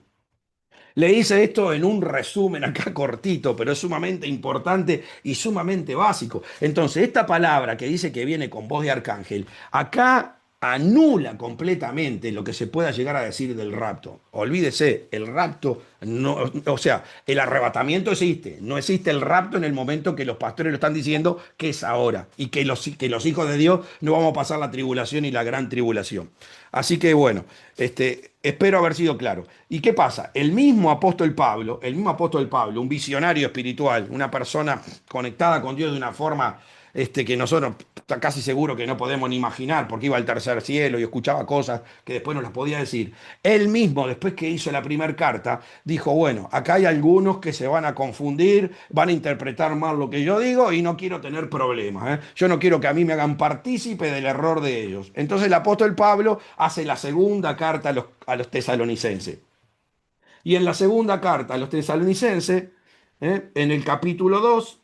Le hice esto en un resumen acá cortito, pero es sumamente importante y sumamente básico. Entonces, esta palabra que dice que viene con voz de arcángel, acá anula completamente lo que se pueda llegar a decir del rapto. Olvídese, el rapto no, o sea, el arrebatamiento existe, no existe el rapto en el momento que los pastores lo están diciendo que es ahora y que los hijos de Dios no vamos a pasar la tribulación y la gran tribulación. Así que bueno, espero haber sido claro. ¿Y qué pasa? El mismo apóstol Pablo, un visionario espiritual, una persona conectada con Dios de una forma que nosotros está casi seguro que no podemos ni imaginar, porque iba al tercer cielo y escuchaba cosas que después no las podía decir. Él mismo, después que hizo la primera carta, dijo, bueno, acá hay algunos que se van a confundir, van a interpretar mal lo que yo digo y no quiero tener problemas. Yo no quiero que a mí me hagan partícipe del error de ellos. Entonces el apóstol Pablo hace la segunda carta a los tesalonicenses. Y en la segunda carta a los tesalonicenses, en el capítulo 2,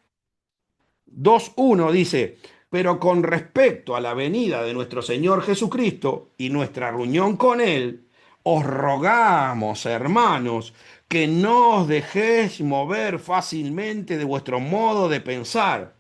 2:1 dice, Pero con respecto a la venida de nuestro Señor Jesucristo y nuestra reunión con Él, os rogamos, hermanos, que no os dejéis mover fácilmente de vuestro modo de pensar,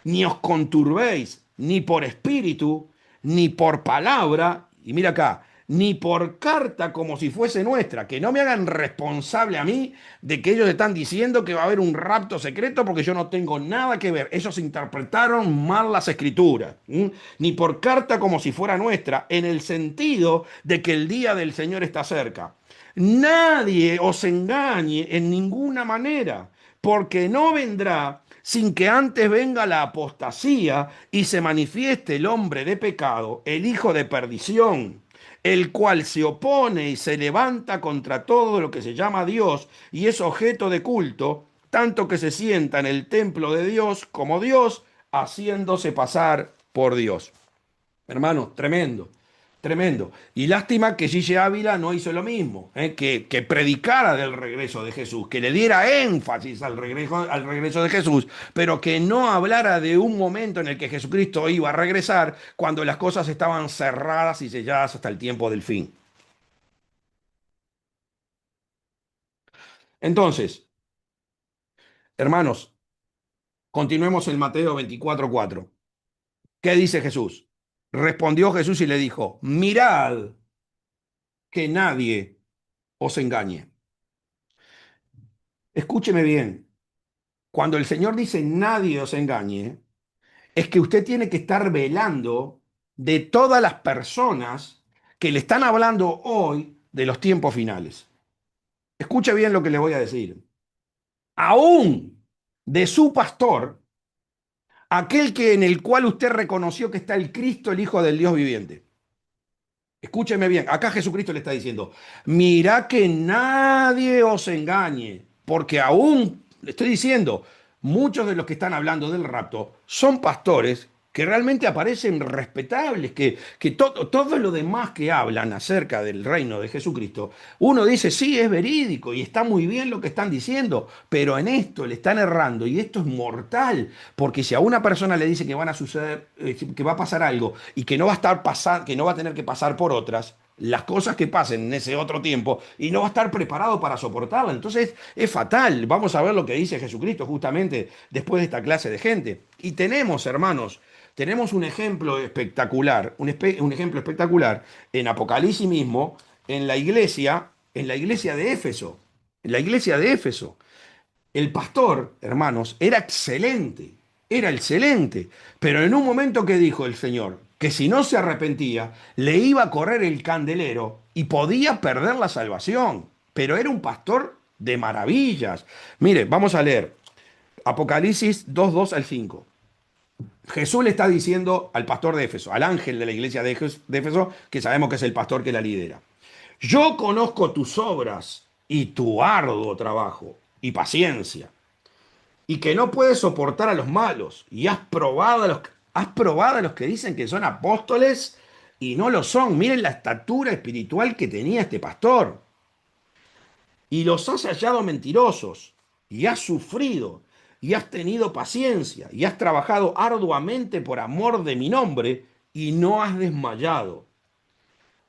ni os conturbéis, ni por espíritu, ni por palabra, y mira acá, ni por carta como si fuese nuestra, que no me hagan responsable a mí de que ellos están diciendo que va a haber un rapto secreto porque yo no tengo nada que ver. Ellos interpretaron mal las escrituras. ¿M? Ni por carta como si fuera nuestra, en el sentido de que el día del Señor está cerca. Nadie os engañe en ninguna manera, porque no vendrá sin que antes venga la apostasía y se manifieste el hombre de pecado, el hijo de perdición, el cual se opone y se levanta contra todo lo que se llama Dios y es objeto de culto, tanto que se sienta en el templo de Dios como Dios, haciéndose pasar por Dios. Hermano, tremendo, tremendo. Y lástima que Gigi Ávila no hizo lo mismo, que predicara del regreso de Jesús, que le diera énfasis al regreso de Jesús, pero que no hablara de un momento en el que Jesucristo iba a regresar cuando las cosas estaban cerradas y selladas hasta el tiempo del fin. Entonces, hermanos, continuemos en Mateo 24:4. ¿Qué dice Jesús? Respondió Jesús y le dijo, mirad que nadie os engañe. Escúcheme bien. Cuando el Señor dice nadie os engañe, es que usted tiene que estar velando de todas las personas que le están hablando hoy de los tiempos finales. Escuche bien lo que le voy a decir. Aún de su pastor, aquel que en el cual usted reconoció que está el Cristo, el Hijo del Dios viviente. Escúcheme bien, acá Jesucristo le está diciendo, mira que nadie os engañe, porque aún, le estoy diciendo, muchos de los que están hablando del rapto son pastores que realmente aparecen respetables, que todo lo demás que hablan acerca del reino de Jesucristo, uno dice, sí, es verídico y está muy bien lo que están diciendo, pero en esto le están errando y esto es mortal, porque si a una persona le dice que van a suceder, que va a pasar algo y que no va a estar pasando, que no va a tener que pasar por otras, las cosas que pasen en ese otro tiempo y no va a estar preparado para soportarla. Entonces es fatal. Vamos a ver lo que dice Jesucristo justamente después de esta clase de gente. Y tenemos, hermanos, tenemos un ejemplo espectacular, un ejemplo espectacular en Apocalipsis mismo, en la iglesia de Éfeso, en la iglesia de Éfeso. El pastor, hermanos, era excelente, pero en un momento que dijo el Señor que si no se arrepentía, le iba a correr el candelero y podía perder la salvación, pero era un pastor de maravillas. Mire, vamos a leer Apocalipsis 2:2 al 5. Jesús le está diciendo al pastor de Éfeso, al ángel de la iglesia de Éfeso, que sabemos que es el pastor que la lidera. Yo conozco tus obras y tu arduo trabajo y paciencia, y que no puedes soportar a los malos, y has probado a los que dicen que son apóstoles y no lo son. Miren la estatura espiritual que tenía este pastor. Y los has hallado mentirosos, y has sufrido, y has tenido paciencia, y has trabajado arduamente por amor de mi nombre, y no has desmayado.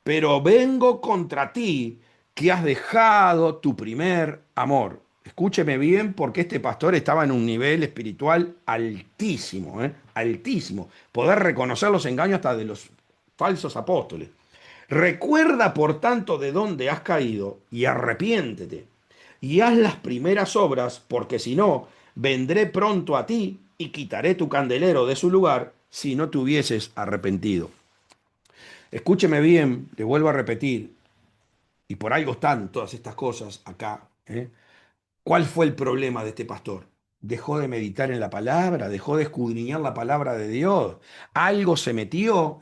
Pero vengo contra ti, que has dejado tu primer amor. Escúcheme bien, porque este pastor estaba en un nivel espiritual altísimo, ¿eh? Altísimo. Poder reconocer los engaños hasta de los falsos apóstoles. Recuerda, por tanto, de dónde has caído y arrepiéntete. Y haz las primeras obras, porque si no, vendré pronto a ti y quitaré tu candelero de su lugar si no te hubieses arrepentido. Escúcheme bien, le vuelvo a repetir, y por algo están todas estas cosas acá, ¿eh? ¿Cuál fue el problema de este pastor? Dejó de meditar en la palabra, dejó de escudriñar la palabra de Dios. Algo se metió,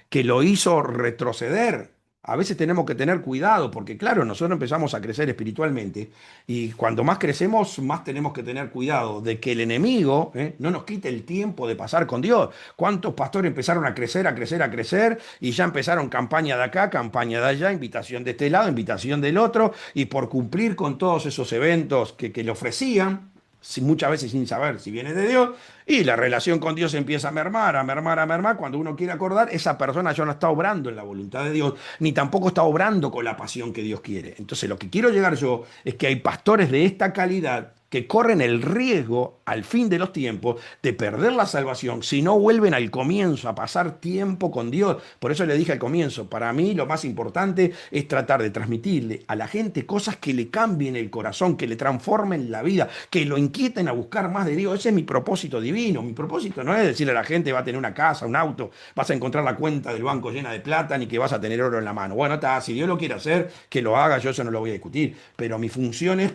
que lo hizo retroceder. A veces tenemos que tener cuidado porque, claro, nosotros empezamos a crecer espiritualmente y cuando más crecemos, más tenemos que tener cuidado de que el enemigo, no nos quite el tiempo de pasar con Dios. ¿Cuántos pastores empezaron a crecer, a crecer, a crecer y ya empezaron campaña de acá, campaña de allá, invitación de este lado, invitación del otro y por cumplir con todos esos eventos que le ofrecían? muchas veces sin saber si viene de Dios, y la relación con Dios empieza a mermar, a mermar, a mermar. Cuando uno quiere acordar, esa persona ya no está obrando en la voluntad de Dios, ni tampoco está obrando con la pasión que Dios quiere. Entonces, lo que quiero llegar yo es que hay pastores de esta calidad que corren el riesgo al fin de los tiempos de perder la salvación si no vuelven al comienzo a pasar tiempo con Dios. Por eso le dije al comienzo, para mí lo más importante es tratar de transmitirle a la gente cosas que le cambien el corazón, que le transformen la vida, que lo inquieten a buscar más de Dios. Ese es mi propósito divino. Mi propósito no es decirle a la gente va a tener una casa, un auto, vas a encontrar la cuenta del banco llena de plata, ni que vas a tener oro en la mano. Bueno, está, si Dios lo quiere hacer, que lo haga, yo eso no lo voy a discutir. Pero mi función es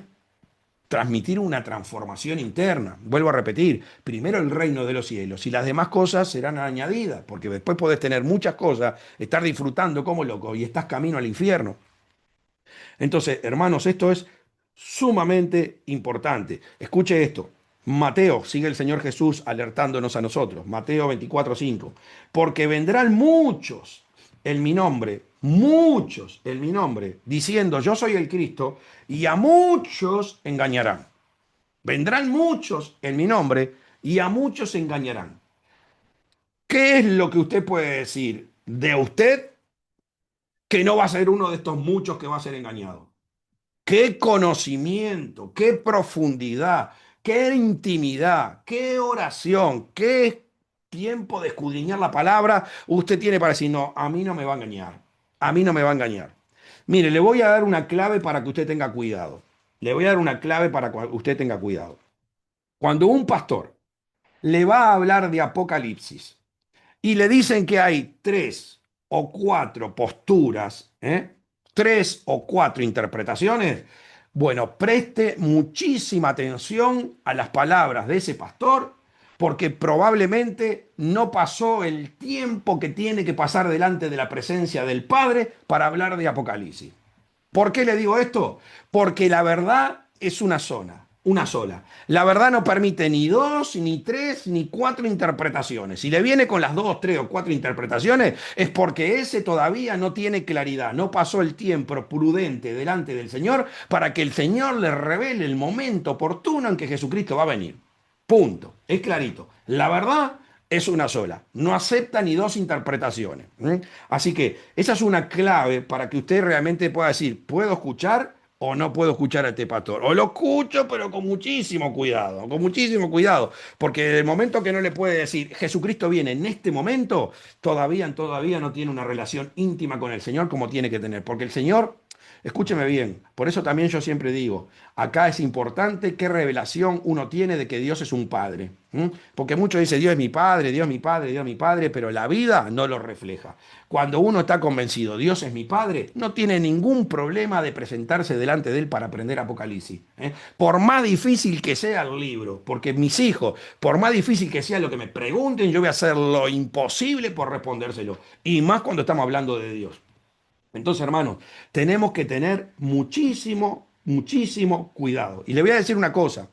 transmitir una transformación interna. Vuelvo a repetir, primero el reino de los cielos y las demás cosas serán añadidas, porque después podés tener muchas cosas, estar disfrutando como loco y estás camino al infierno. Entonces, hermanos, esto es sumamente importante. Escuche esto. Mateo, sigue el Señor Jesús alertándonos a nosotros. Mateo 24:5. Porque vendrán muchos en mi nombre, diciendo yo soy el Cristo, y a muchos engañarán. Vendrán muchos en mi nombre, y a muchos engañarán. ¿Qué es lo que usted puede decir de usted que no va a ser uno de estos muchos que va a ser engañado? Qué conocimiento, qué profundidad, qué intimidad, qué oración, qué tiempo de escudriñar la palabra usted tiene para decir, no, a mí no me va a engañar, a mí no me va a engañar. Mire, le voy a dar una clave para que usted tenga cuidado. Le voy a dar una clave para que usted tenga cuidado. Cuando un pastor le va a hablar de Apocalipsis y le dicen que hay tres o cuatro posturas, tres o cuatro interpretaciones, bueno, preste muchísima atención a las palabras de ese pastor, porque probablemente no pasó el tiempo que tiene que pasar delante de la presencia del Padre para hablar de Apocalipsis. ¿Por qué le digo esto? Porque la verdad es una sola. La verdad no permite ni dos, ni tres, ni cuatro interpretaciones. Si le viene con las dos, tres o cuatro interpretaciones, es porque ese todavía no tiene claridad, no pasó el tiempo prudente delante del Señor para que el Señor le revele el momento oportuno en que Jesucristo va a venir. Punto. Es clarito. La verdad es una sola. No acepta ni dos interpretaciones. Así que esa es una clave para que usted realmente pueda decir, ¿puedo escuchar o no puedo escuchar a este pastor? O lo escucho, pero con muchísimo cuidado, porque desde el momento que no le puede decir, Jesucristo viene en este momento, todavía no tiene una relación íntima con el Señor como tiene que tener, porque el Señor... Escúcheme bien, por eso también yo siempre digo, acá es importante qué revelación uno tiene de que Dios es un padre. Porque muchos dicen, Dios es mi padre, Dios es mi padre, Dios es mi padre, pero la vida no lo refleja. Cuando uno está convencido, Dios es mi padre, no tiene ningún problema de presentarse delante de él para aprender Apocalipsis. Por más difícil que sea el libro, porque mis hijos, por más difícil que sea lo que me pregunten, yo voy a hacer lo imposible por respondérselo. Y más cuando estamos hablando de Dios. Entonces, hermanos, tenemos que tener muchísimo cuidado. Y le voy a decir una cosa.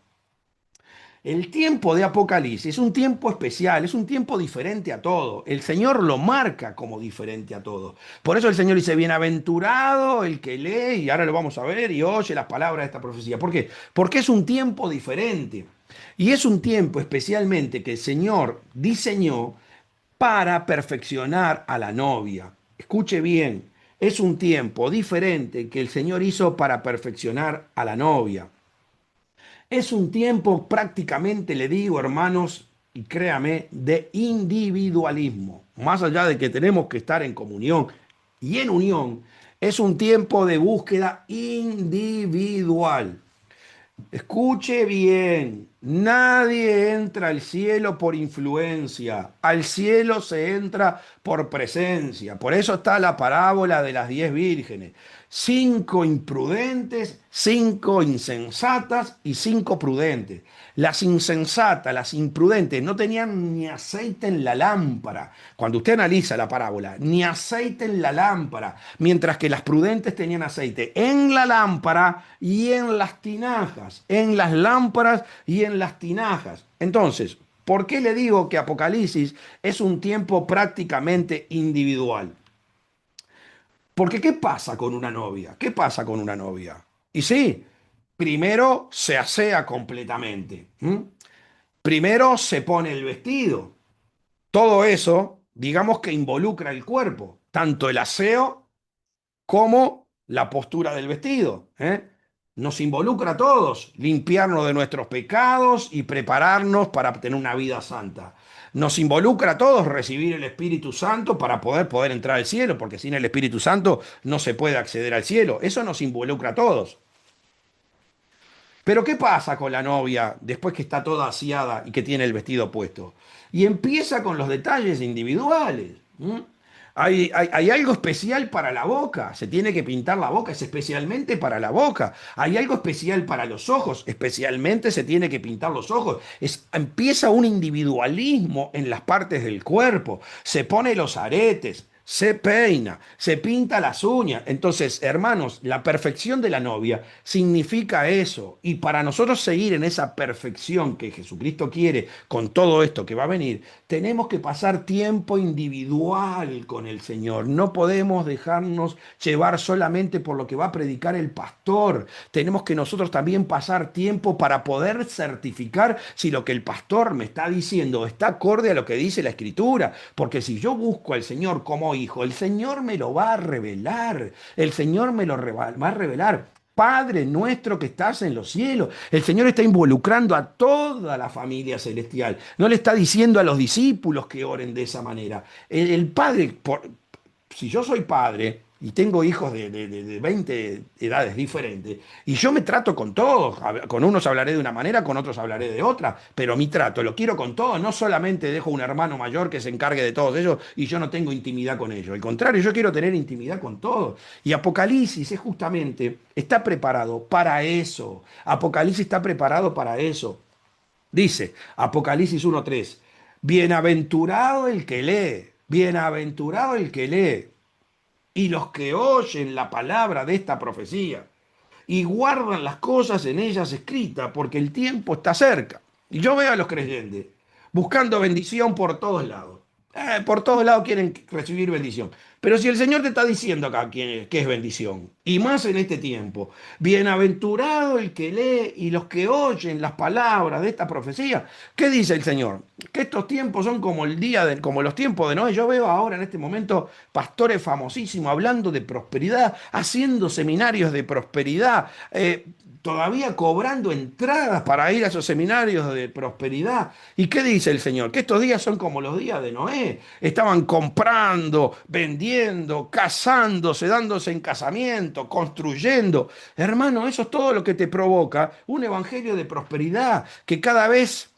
El tiempo de Apocalipsis es un tiempo especial, es un tiempo diferente a todo. El Señor lo marca como diferente a todo. Por eso el Señor dice, bienaventurado el que lee, y ahora lo vamos a ver, y oye las palabras de esta profecía. ¿Por qué? Porque es un tiempo diferente. Y es un tiempo especialmente que el Señor diseñó para perfeccionar a la novia. Escuche bien, es un tiempo diferente que el Señor hizo para perfeccionar a la novia. Es un tiempo prácticamente, le digo, hermanos, y créame, de individualismo. Más allá de que tenemos que estar en comunión y en unión, es un tiempo de búsqueda individual. Escuche bien, nadie entra al cielo por influencia, al cielo se entra por presencia. Por eso está la parábola de las 10 vírgenes. 5 imprudentes, 5 insensatas y 5 prudentes. Las insensatas, las imprudentes no tenían ni aceite en la lámpara. Cuando usted analiza la parábola, ni aceite en la lámpara, mientras que las prudentes tenían aceite en la lámpara y en las tinajas, en las lámparas y en las tinajas. Entonces, ¿por qué le digo que Apocalipsis es un tiempo prácticamente individual? Porque ¿qué pasa con una novia? ¿Qué pasa con una novia? Y sí, primero se asea completamente. Primero se pone el vestido. Todo eso, digamos que involucra el cuerpo, tanto el aseo como la postura del vestido. Nos involucra a todos, limpiarnos de nuestros pecados y prepararnos para tener una vida santa. Nos involucra a todos recibir el Espíritu Santo para poder entrar al cielo, porque sin el Espíritu Santo no se puede acceder al cielo. Eso nos involucra a todos. Pero ¿qué pasa con la novia después que está toda aseada y que tiene el vestido puesto? Y empieza con los detalles individuales. Hay algo especial para la boca, se tiene que pintar la boca, es especialmente para la boca. Hay algo especial para los ojos, especialmente se tiene que pintar los ojos. Empieza un individualismo en las partes del cuerpo, se pone los aretes, se peina, se pinta las uñas. Entonces, hermanos, la perfección de la novia significa eso. Y para nosotros seguir en esa perfección que Jesucristo quiere con todo esto que va a venir, tenemos que pasar tiempo individual con el Señor. No podemos dejarnos llevar solamente por lo que va a predicar el pastor. Tenemos que nosotros también pasar tiempo para poder certificar si lo que el pastor me está diciendo está acorde a lo que dice la Escritura. Porque si yo busco al Señor como hijo, el Señor me lo va a revelar. El Señor me lo va a revelar. Padre nuestro que estás en los cielos. El Señor está involucrando a toda la familia celestial. No le está diciendo a los discípulos que oren de esa manera. El Padre, si yo soy padre y tengo hijos de 20 edades diferentes, y yo me trato con todos, con unos hablaré de una manera, con otros hablaré de otra, pero mi trato lo quiero con todos, no solamente dejo un hermano mayor que se encargue de todos ellos y yo no tengo intimidad con ellos, al contrario, yo quiero tener intimidad con todos. Y Apocalipsis es justamente, está preparado para eso, Apocalipsis está preparado para eso. Dice Apocalipsis 1:3, bienaventurado el que lee, bienaventurado el que lee y los que oyen la palabra de esta profecía y guardan las cosas en ellas escritas, porque el tiempo está cerca. Y yo veo a los creyentes buscando bendición por todos lados. Por todos lados quieren recibir bendición. Pero si el Señor te está diciendo acá que es bendición, y más en este tiempo, bienaventurado el que lee y los que oyen las palabras de esta profecía, ¿qué dice el Señor? Que estos tiempos son como como los tiempos de Noé. Yo veo ahora en este momento pastores famosísimos hablando de prosperidad, haciendo seminarios de prosperidad, todavía cobrando entradas para ir a esos seminarios de prosperidad. ¿Y qué dice el Señor? Que estos días son como los días de Noé. Estaban comprando, vendiendo, casándose, dándose en casamiento, construyendo. Hermano, eso es todo lo que te provoca un evangelio de prosperidad, que cada vez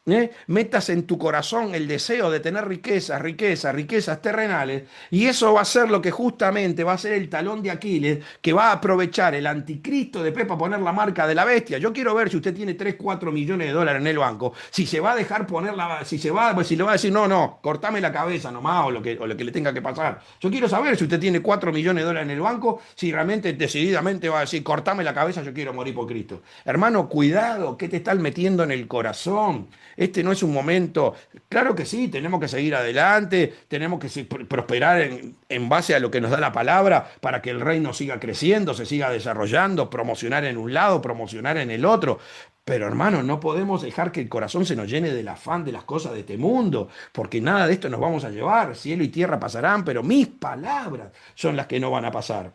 metas en tu corazón el deseo de tener riquezas, riquezas, riquezas terrenales, y eso va a ser lo que justamente va a ser el talón de Aquiles que va a aprovechar el anticristo de Pepa poner la marca de la bestia. Yo quiero ver si usted tiene 3 4 millones de dólares en el banco, si se va a dejar poner si le va a decir, no, no, cortame la cabeza nomás o lo que le tenga que pasar. Yo quiero saber si usted tiene 4 millones de dólares en el banco, si realmente decididamente va a decir, cortame la cabeza, yo quiero morir por Cristo. Hermano, cuidado, ¿qué te están metiendo en el corazón? Este no es un momento, claro que sí, tenemos que seguir adelante, tenemos que prosperar en base a lo que nos da la palabra para que el reino siga creciendo, se siga desarrollando, promocionar en un lado, promocionar en el otro. Pero hermano, no podemos dejar que el corazón se nos llene del afán de las cosas de este mundo, porque nada de esto nos vamos a llevar. Cielo y tierra pasarán, pero mis palabras son las que no van a pasar.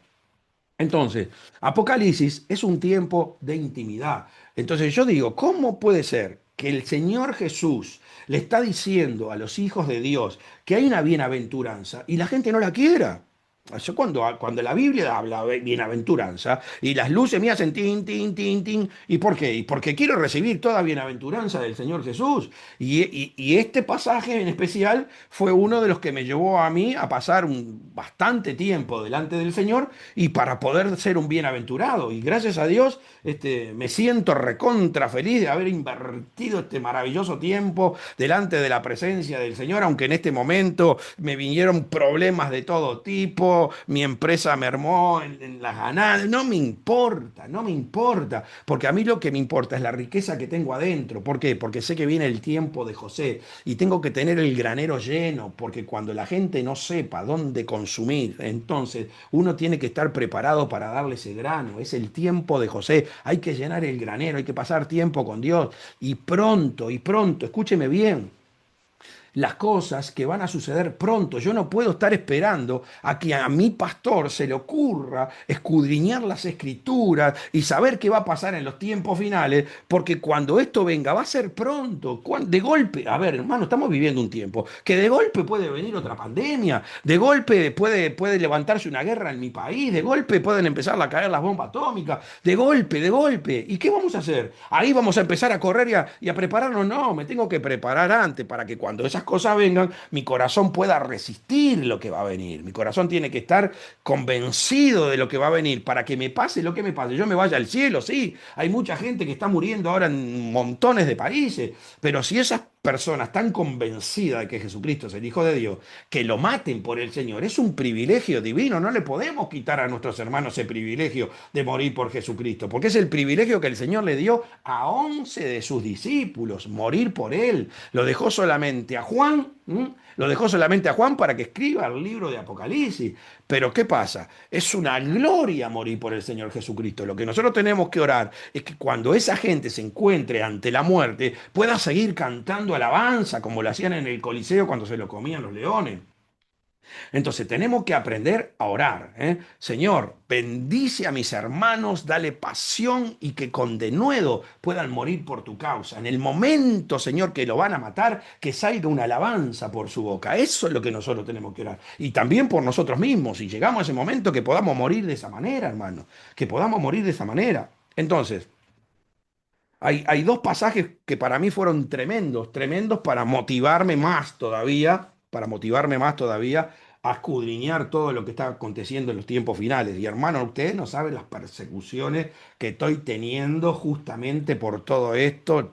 Entonces, Apocalipsis es un tiempo de intimidad. Entonces yo digo, ¿cómo puede ser que el Señor Jesús le está diciendo a los hijos de Dios que hay una bienaventuranza y la gente no la quiera? Yo cuando la Biblia habla de bienaventuranza y las luces me hacen tin, tin, tin, tin, ¿y por qué? Y porque quiero recibir toda bienaventuranza del Señor Jesús. Y este pasaje en especial fue uno de los que me llevó a mí a pasar bastante tiempo delante del Señor y para poder ser un bienaventurado. Y gracias a Dios me siento recontra feliz de haber invertido este maravilloso tiempo delante de la presencia del Señor, aunque en este momento me vinieron problemas de todo tipo, bajó, mi empresa mermó en las ganancias. No me importa, no me importa, porque a mí lo que me importa es la riqueza que tengo adentro. ¿Por qué? Porque sé que viene el tiempo de José y tengo que tener el granero lleno, porque cuando la gente no sepa dónde consumir, entonces uno tiene que estar preparado para darle ese grano. Es el tiempo de José. Hay que llenar el granero, hay que pasar tiempo con Dios y pronto, escúcheme bien, las cosas que van a suceder pronto. Yo no puedo estar esperando a que a mi pastor se le ocurra escudriñar las escrituras y saber qué va a pasar en los tiempos finales, porque cuando esto venga va a ser pronto. De golpe, a ver, hermano, estamos viviendo un tiempo que de golpe puede venir otra pandemia, de golpe puede levantarse una guerra en mi país, de golpe pueden empezar a caer las bombas atómicas, de golpe, de golpe. ¿Y qué vamos a hacer? Ahí vamos a empezar a correr y a prepararnos. No, me tengo que preparar antes para que cuando esas cosas vengan, mi corazón pueda resistir lo que va a venir. Mi corazón tiene que estar convencido de lo que va a venir para que me pase lo que me pase. Yo me vaya al cielo, sí. Hay mucha gente que está muriendo ahora en montones de países, pero si esas personas están convencidas de que Jesucristo es el Hijo de Dios, que lo maten por el Señor, es un privilegio divino. No le podemos quitar a nuestros hermanos ese privilegio de morir por Jesucristo, porque es el privilegio que el Señor le dio a 11 de sus discípulos, morir por él. Lo dejó solamente a Juan, ¿m? Lo dejó solamente a Juan para que escriba el libro de Apocalipsis. Pero ¿qué pasa? Es una gloria morir por el Señor Jesucristo. Lo que nosotros tenemos que orar es que cuando esa gente se encuentre ante la muerte, pueda seguir cantando alabanza como lo hacían en el Coliseo cuando se lo comían los leones. Entonces tenemos que aprender a orar, ¿eh? Señor, bendice a mis hermanos, dale pasión y que con denuedo puedan morir por tu causa. En el momento, Señor, que lo van a matar, que salga una alabanza por su boca. Eso es lo que nosotros tenemos que orar. Y también por nosotros mismos. Si llegamos a ese momento, que podamos morir de esa manera, hermano. Que podamos morir de esa manera. Entonces, hay dos pasajes que para mí fueron tremendos, tremendos para motivarme más todavía a escudriñar todo lo que está aconteciendo en los tiempos finales. Y hermano, ustedes no saben las persecuciones que estoy teniendo justamente por todo esto,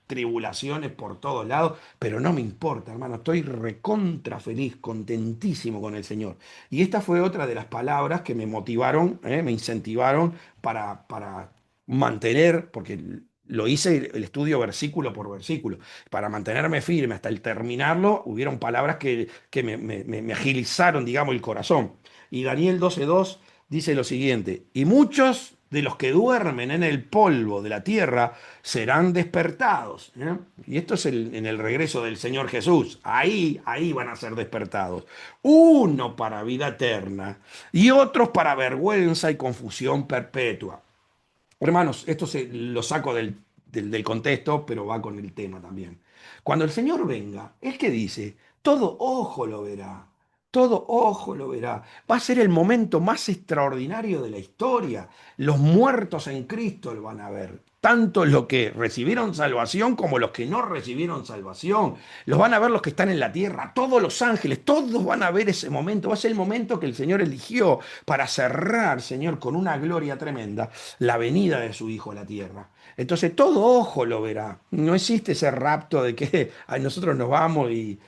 tribulaciones por todos lados, pero no me importa, hermano, estoy recontra feliz, contentísimo con el Señor. Y esta fue otra de las palabras que me motivaron, me incentivaron para mantener, porque lo hice el estudio versículo por versículo, para mantenerme firme hasta el terminarlo, hubieron palabras que me agilizaron, digamos, el corazón. Y Daniel 12:2 dice lo siguiente, y muchos de los que duermen en el polvo de la tierra serán despertados. ¿Eh? Y esto es en el regreso del Señor Jesús. Ahí van a ser despertados. Uno para vida eterna y otros para vergüenza y confusión perpetua. Hermanos, lo saco del contexto, pero va con el tema también. Cuando el Señor venga, es que dice, todo ojo lo verá, todo ojo lo verá. Va a ser el momento más extraordinario de la historia. Los muertos en Cristo lo van a ver. Tanto los que recibieron salvación como los que no recibieron salvación. Los van a ver los que están en la tierra, todos los ángeles, todos van a ver ese momento. Va a ser el momento que el Señor eligió para cerrar, Señor, con una gloria tremenda la venida de su Hijo a la tierra. Entonces todo ojo lo verá. No existe ese rapto de que ay, nosotros nos vamos y...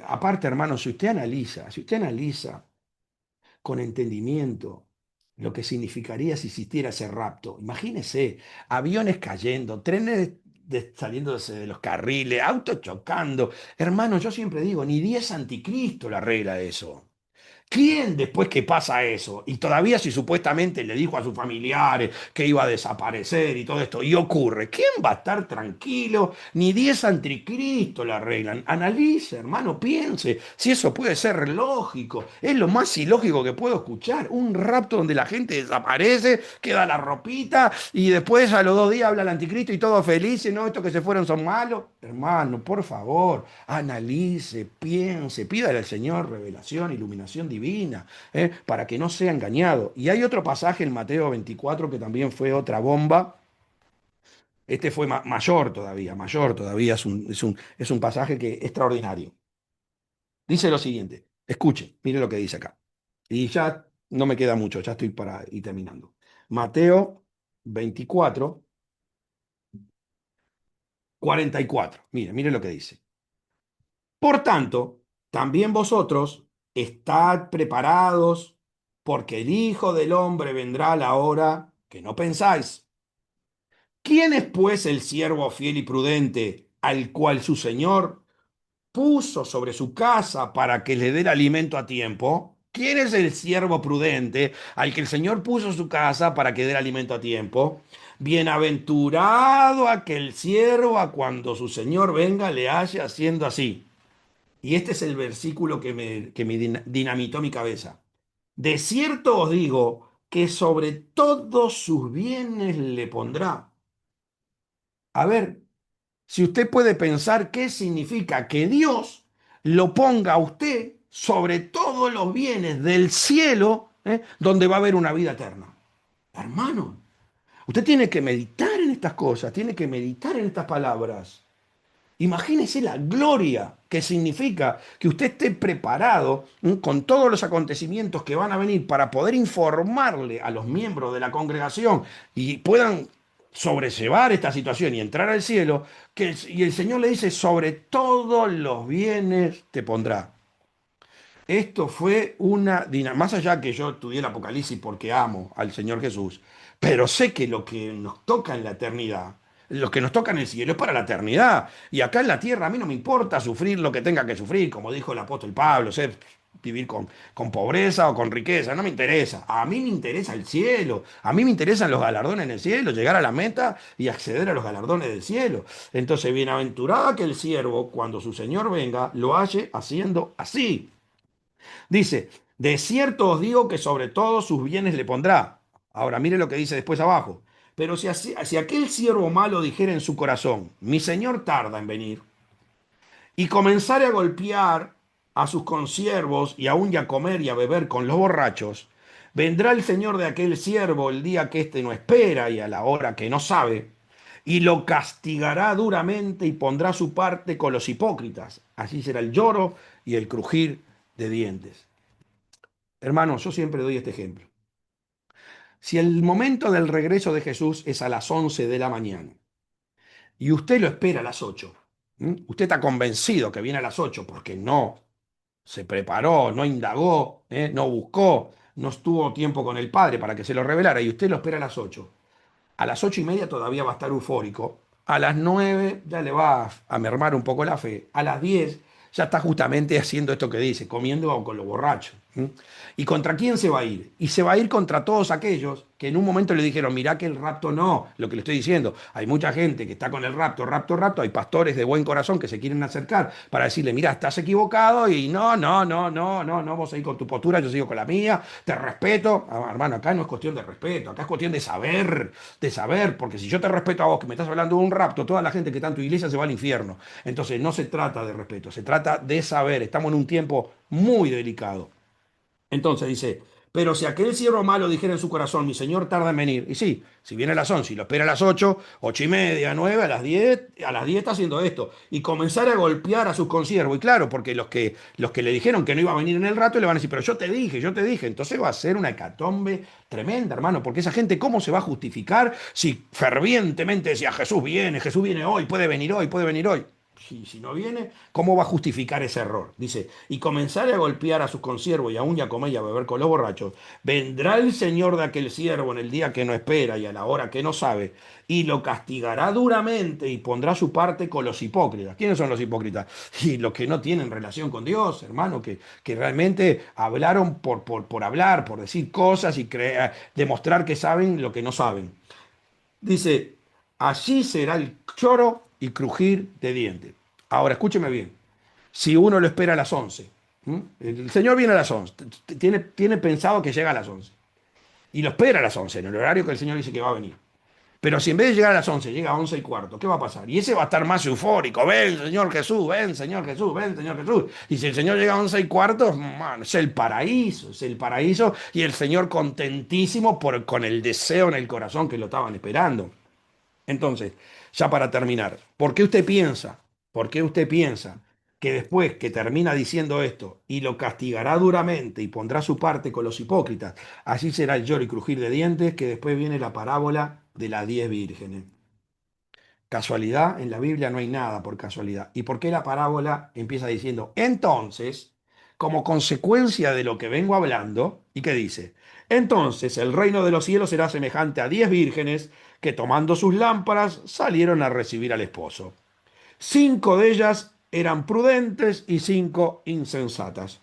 aparte, hermano, si usted analiza con entendimiento lo que significaría si existiera ese rapto, imagínese aviones cayendo, trenes saliéndose de los carriles, autos chocando. Hermano, yo siempre digo, ni 10 anticristo la arregla eso. ¿Quién después que pasa eso? Y todavía si supuestamente le dijo a sus familiares que iba a desaparecer y todo esto, y ocurre, ¿quién va a estar tranquilo? Ni 10 anticristo la arreglan. Analice, hermano, piense si eso puede ser lógico. Es lo más ilógico que puedo escuchar. Un rapto donde la gente desaparece, queda la ropita y después a los 2 días habla el anticristo y todos felices, ¿no? Estos que se fueron son malos. Hermano, por favor, analice, piense, pídale al Señor revelación, iluminación divina, para que no sea engañado. Y hay otro pasaje en Mateo 24 que también fue otra bomba. Este fue mayor todavía, es un pasaje que es extraordinario. Dice lo siguiente, escuche, mire lo que dice acá. Y ya no me queda mucho, ya estoy para ir terminando. Mateo 24, 44. Mire lo que dice. Por tanto, también vosotros estad preparados, porque el Hijo del Hombre vendrá a la hora que no pensáis. ¿Quién es pues el siervo fiel y prudente al cual su Señor puso sobre su casa para que le dé el alimento a tiempo? ¿Quién es el siervo prudente al que el Señor puso en su casa para que dé el alimento a tiempo? Bienaventurado aquel siervo a cuando su Señor venga le haya haciendo así. Y este es el versículo que me dinamitó mi cabeza. De cierto os digo que sobre todos sus bienes le pondrá. A ver, si usted puede pensar qué significa que Dios lo ponga a usted sobre todos los bienes del cielo, donde va a haber una vida eterna. Hermano, usted tiene que meditar en estas cosas, tiene que meditar en estas palabras. Imagínese la gloria que significa que usted esté preparado con todos los acontecimientos que van a venir para poder informarle a los miembros de la congregación y puedan sobrellevar esta situación y entrar al cielo, y el Señor le dice, sobre todos los bienes te pondrá. Esto fue más allá que yo estudié el Apocalipsis porque amo al Señor Jesús, pero sé que lo que nos toca en la eternidad, lo que nos toca en el cielo es para la eternidad. Y acá en la tierra a mí no me importa sufrir lo que tenga que sufrir, como dijo el apóstol Pablo, vivir con pobreza o con riqueza, no me interesa. A mí me interesa el cielo, a mí me interesan los galardones en el cielo, llegar a la meta y acceder a los galardones del cielo. Entonces, bienaventurado que el siervo, cuando su Señor venga, lo halle haciendo así. Dice, de cierto os digo que sobre todos sus bienes le pondrá. Ahora mire lo que dice después abajo. Pero si aquel siervo malo dijera en su corazón, mi señor tarda en venir, y comenzare a golpear a sus consiervos y aún y a comer y a beber con los borrachos, vendrá el señor de aquel siervo el día que éste no espera y a la hora que no sabe, y lo castigará duramente y pondrá su parte con los hipócritas. Así será el lloro y el crujir de dientes. Hermanos, yo siempre doy este ejemplo. Si el momento del regreso de Jesús es a las 11 de la mañana y usted lo espera a las 8, usted está convencido que viene a las 8 porque no se preparó, no indagó, no buscó, no estuvo tiempo con el Padre para que se lo revelara y usted lo espera a las 8. A las 8:30 todavía va a estar eufórico. A las 9 ya le va a mermar un poco la fe. A las 10 ya está justamente haciendo esto que dice, comiendo con los borrachos. ¿Y contra quién se va a ir? Y se va a ir contra todos aquellos que en un momento le dijeron, mirá que el rapto no, lo que le estoy diciendo. Hay mucha gente que está con el rapto, rapto, rapto. Hay pastores de buen corazón que se quieren acercar para decirle, mirá, estás equivocado y no, no, no, no, no, no, vos seguís con tu postura, yo sigo con la mía, te respeto. Ah, hermano, acá no es cuestión de respeto, acá es cuestión de saber, porque si yo te respeto a vos que me estás hablando de un rapto, toda la gente que está en tu iglesia se va al infierno. Entonces no se trata de respeto, se trata de saber. Estamos en un tiempo muy delicado. Entonces dice, pero si aquel siervo malo dijera en su corazón, mi señor tarda en venir, y sí, si viene a las 11 y lo espera a las 8, 8:30, 9, a las 10 está haciendo esto, y comenzar a golpear a sus consiervos, y claro, porque los que le dijeron que no iba a venir en el rato, le van a decir, pero yo te dije, entonces va a ser una hecatombe tremenda, hermano, porque esa gente, ¿cómo se va a justificar si fervientemente decía, Jesús viene hoy, puede venir hoy, puede venir hoy? Si no viene, ¿cómo va a justificar ese error? Dice, y comenzar a golpear a sus consiervos y aún y a comer y a beber con los borrachos, vendrá el señor de aquel siervo en el día que no espera y a la hora que no sabe, y lo castigará duramente y pondrá su parte con los hipócritas. ¿Quiénes son los hipócritas? Y los que no tienen relación con Dios, hermano, que realmente hablaron por hablar, por decir cosas y demostrar que saben lo que no saben. Dice, allí será el lloro y crujir de dientes. Ahora, escúcheme bien. Si uno lo espera a las 11, el Señor viene a las 11, tiene pensado que llega a las 11, y lo espera a las 11, en el horario que el Señor dice que va a venir. Pero si en vez de llegar a las 11 llega a 11:15, ¿qué va a pasar? Y ese va a estar más eufórico. Ven, Señor Jesús, ven, Señor Jesús, ven, Señor Jesús. Y si el Señor llega a 11:15, man, es el paraíso y el Señor contentísimo con el deseo en el corazón que lo estaban esperando. Entonces, ya para terminar, por qué usted piensa que después que termina diciendo esto y lo castigará duramente y pondrá su parte con los hipócritas, así será el lloro y crujir de dientes, que después viene la parábola de las 10 vírgenes? Casualidad, en la Biblia no hay nada por casualidad. ¿Y por qué la parábola empieza diciendo, entonces? como consecuencia de lo que vengo hablando. ¿Y qué dice? Entonces el reino de los cielos será semejante a 10 vírgenes que tomando sus lámparas salieron a recibir al esposo. 5 de ellas eran prudentes y 5 insensatas.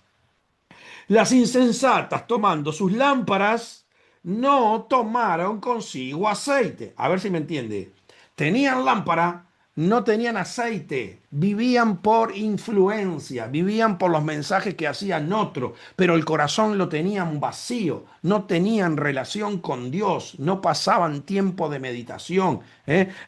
Las insensatas, tomando sus lámparas, no tomaron consigo aceite. A ver si me entiende. Tenían lámpara, no tenían aceite. Vivían por influencia, vivían por los mensajes que hacían otros, pero el corazón lo tenían vacío, no tenían relación con Dios, no pasaban tiempo de meditación.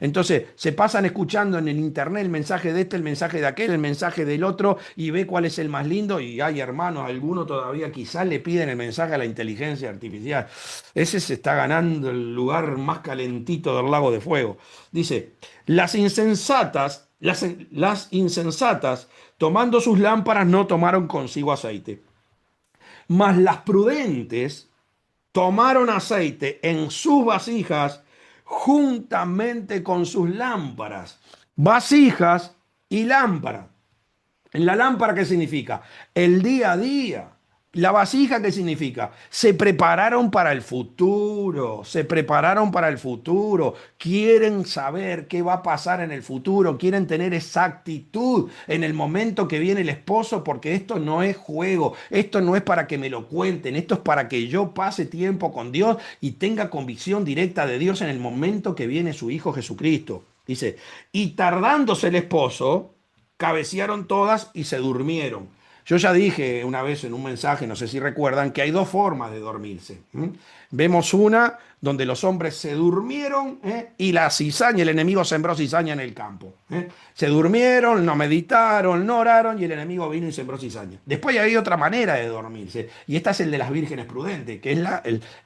Entonces se pasan escuchando en el internet el mensaje de este, el mensaje de aquel, el mensaje del otro y ve cuál es el más lindo. Y hay hermanos, algunos todavía quizás le piden el mensaje a la inteligencia artificial. Ese se está ganando el lugar más calentito del lago de fuego. Dice, las insensatas, tomando sus lámparas, no tomaron consigo aceite. Mas las prudentes tomaron aceite en sus vasijas juntamente con sus lámparas. Vasijas y lámparas. ¿La lámpara qué significa? El día a día. La vasija qué significa? Se prepararon para el futuro, se prepararon para el futuro, quieren saber qué va a pasar en el futuro, quieren tener esa actitud en el momento que viene el esposo, porque esto no es juego, esto no es para que me lo cuenten, esto es para que yo pase tiempo con Dios y tenga convicción directa de Dios en el momento que viene su Hijo Jesucristo. Dice, y tardándose el esposo, cabecearon todas y se durmieron. Yo ya dije una vez en un mensaje, no sé si recuerdan, que hay dos formas de dormirse. Vemos una donde los hombres se durmieron y la cizaña, el enemigo sembró cizaña en el campo. Se durmieron, no meditaron, no oraron y el enemigo vino y sembró cizaña. Después hay otra manera de dormirse y esta es el de las vírgenes prudentes, que es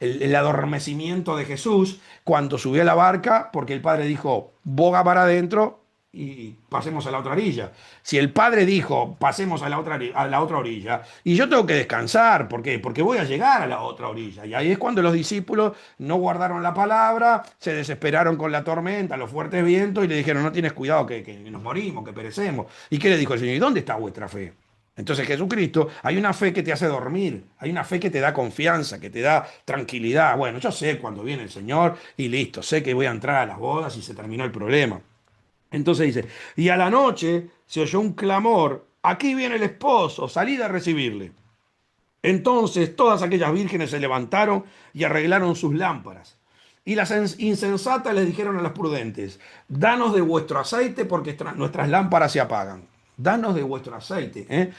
el adormecimiento de Jesús cuando subió a la barca porque el Padre dijo, boga para adentro y pasemos a la otra orilla. Si el padre dijo, pasemos a la otra orilla, y yo tengo que descansar, ¿por qué? Porque voy a llegar a la otra orilla. Y ahí es cuando los discípulos no guardaron la palabra, se desesperaron con la tormenta, los fuertes vientos, y le dijeron, no tienes cuidado, que nos morimos, que perecemos. ¿Y qué le dijo el Señor? ¿Y dónde está vuestra fe? Entonces Jesucristo, hay una fe que te hace dormir, hay una fe que te da confianza, que te da tranquilidad. Bueno, yo sé cuando viene el Señor y listo, sé que voy a entrar a las bodas y se terminó el problema. Entonces dice, y a la noche se oyó un clamor, aquí viene el esposo, salid a recibirle. Entonces todas aquellas vírgenes se levantaron y arreglaron sus lámparas. Y las insensatas les dijeron a las prudentes, danos de vuestro aceite porque nuestras lámparas se apagan. Danos de vuestro aceite.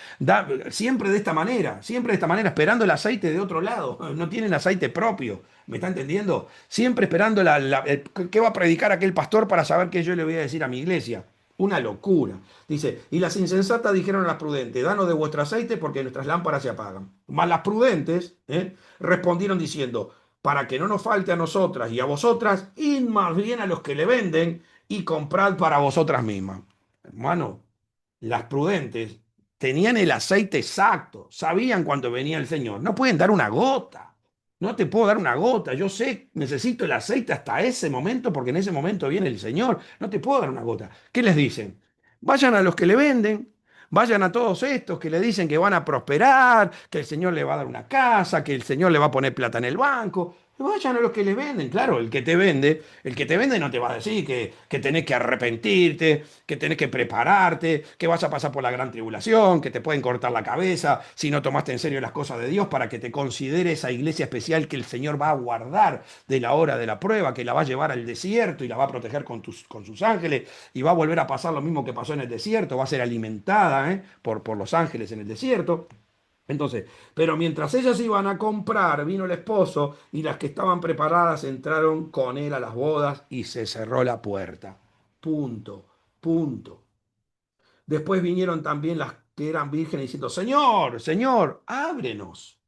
Siempre de esta manera, siempre de esta manera, esperando el aceite de otro lado. No tienen aceite propio. ¿Me está entendiendo? Siempre esperando qué va a predicar aquel pastor para saber qué yo le voy a decir a mi iglesia. Una locura. Dice, y las insensatas dijeron a las prudentes, danos de vuestro aceite porque nuestras lámparas se apagan. Mas las prudentes respondieron diciendo, para que no nos falte a nosotras y a vosotras, id más bien a los que le venden y comprad para vosotras mismas. Hermano, las prudentes tenían el aceite exacto, sabían cuándo venía el Señor. No pueden dar una gota. No te puedo dar una gota. Yo sé, necesito el aceite hasta ese momento porque en ese momento viene el Señor. No te puedo dar una gota. ¿Qué les dicen? Vayan a los que le venden, vayan a todos estos que le dicen que van a prosperar, que el Señor le va a dar una casa, que el Señor le va a poner plata en el banco. Vayan a los que le venden. Claro, el que te vende no te va a decir que tenés que arrepentirte, que tenés que prepararte, que vas a pasar por la gran tribulación, que te pueden cortar la cabeza si no tomaste en serio las cosas de Dios para que te considere esa iglesia especial que el Señor va a guardar de la hora de la prueba, que la va a llevar al desierto y la va a proteger con sus ángeles y va a volver a pasar lo mismo que pasó en el desierto, va a ser alimentada por los ángeles en el desierto. Entonces, pero mientras ellas iban a comprar, vino el esposo y las que estaban preparadas entraron con él a las bodas y se cerró la puerta. Punto, punto. Después vinieron también las que eran vírgenes diciendo, Señor, Señor, ábrenos.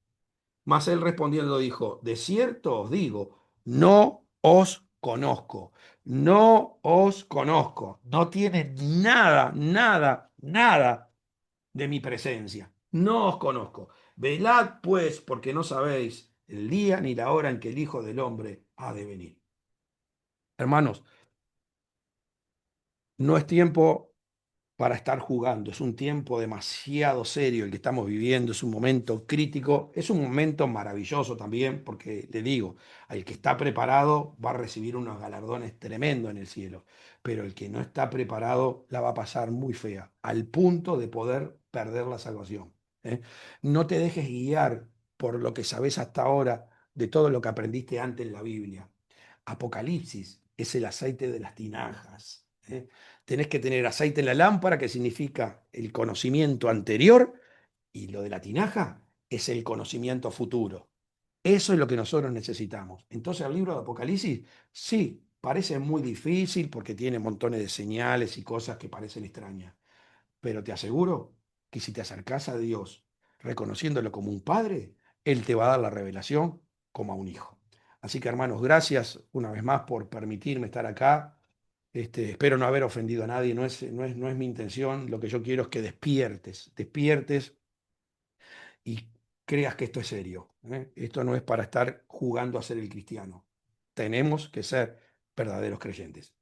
Mas él respondiendo dijo, de cierto os digo, no os conozco, no os conozco, no tienen nada, nada, nada de mi presencia. No os conozco. Velad pues, porque no sabéis el día ni la hora en que el Hijo del Hombre ha de venir. Hermanos, no es tiempo para estar jugando. Es un tiempo demasiado serio el que estamos viviendo, es un momento crítico, es un momento maravilloso también, porque le digo, al que está preparado va a recibir unos galardones tremendos en el cielo, pero el que no está preparado la va a pasar muy fea, al punto de poder perder la salvación. ¿Eh? No te dejes guiar por lo que sabes hasta ahora de todo lo que aprendiste antes en la Biblia. Apocalipsis es el aceite de las tinajas. ¿Eh? Tenés que tener aceite en la lámpara, que significa el conocimiento anterior, y lo de la tinaja es el conocimiento futuro. Eso es lo que nosotros necesitamos. Entonces, el libro de Apocalipsis, sí, parece muy difícil porque tiene montones de señales y cosas que parecen extrañas, pero te aseguro que si te acercás a Dios reconociéndolo como un padre, Él te va a dar la revelación como a un hijo. Así que hermanos, gracias una vez más por permitirme estar acá. Espero no haber ofendido a nadie, no es mi intención. Lo que yo quiero es que despiertes y creas que esto es serio. ¿Eh? Esto no es para estar jugando a ser el cristiano. Tenemos que ser verdaderos creyentes.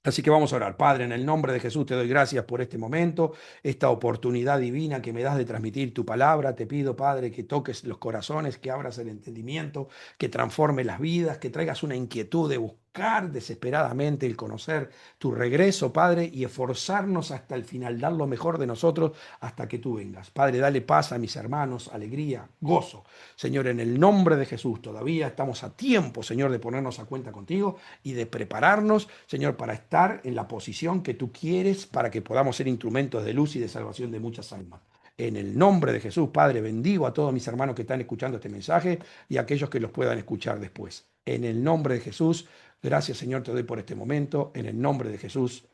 Así que vamos a orar. Padre, en el nombre de Jesús te doy gracias por este momento, esta oportunidad divina que me das de transmitir tu palabra. Te pido, Padre, que toques los corazones, que abras el entendimiento, que transforme las vidas, que traigas una inquietud de buscar desesperadamente el conocer tu regreso, Padre, y esforzarnos hasta el final, dar lo mejor de nosotros hasta que tú vengas. Padre, dale paz a mis hermanos, alegría, gozo. Señor, en el nombre de Jesús, todavía estamos a tiempo, Señor, de ponernos a cuenta contigo y de prepararnos, Señor, para estar en la posición que tú quieres para que podamos ser instrumentos de luz y de salvación de muchas almas. En el nombre de Jesús, Padre, bendigo a todos mis hermanos que están escuchando este mensaje y a aquellos que los puedan escuchar después. En el nombre de Jesús, gracias Señor, te doy por este momento. En el nombre de Jesús.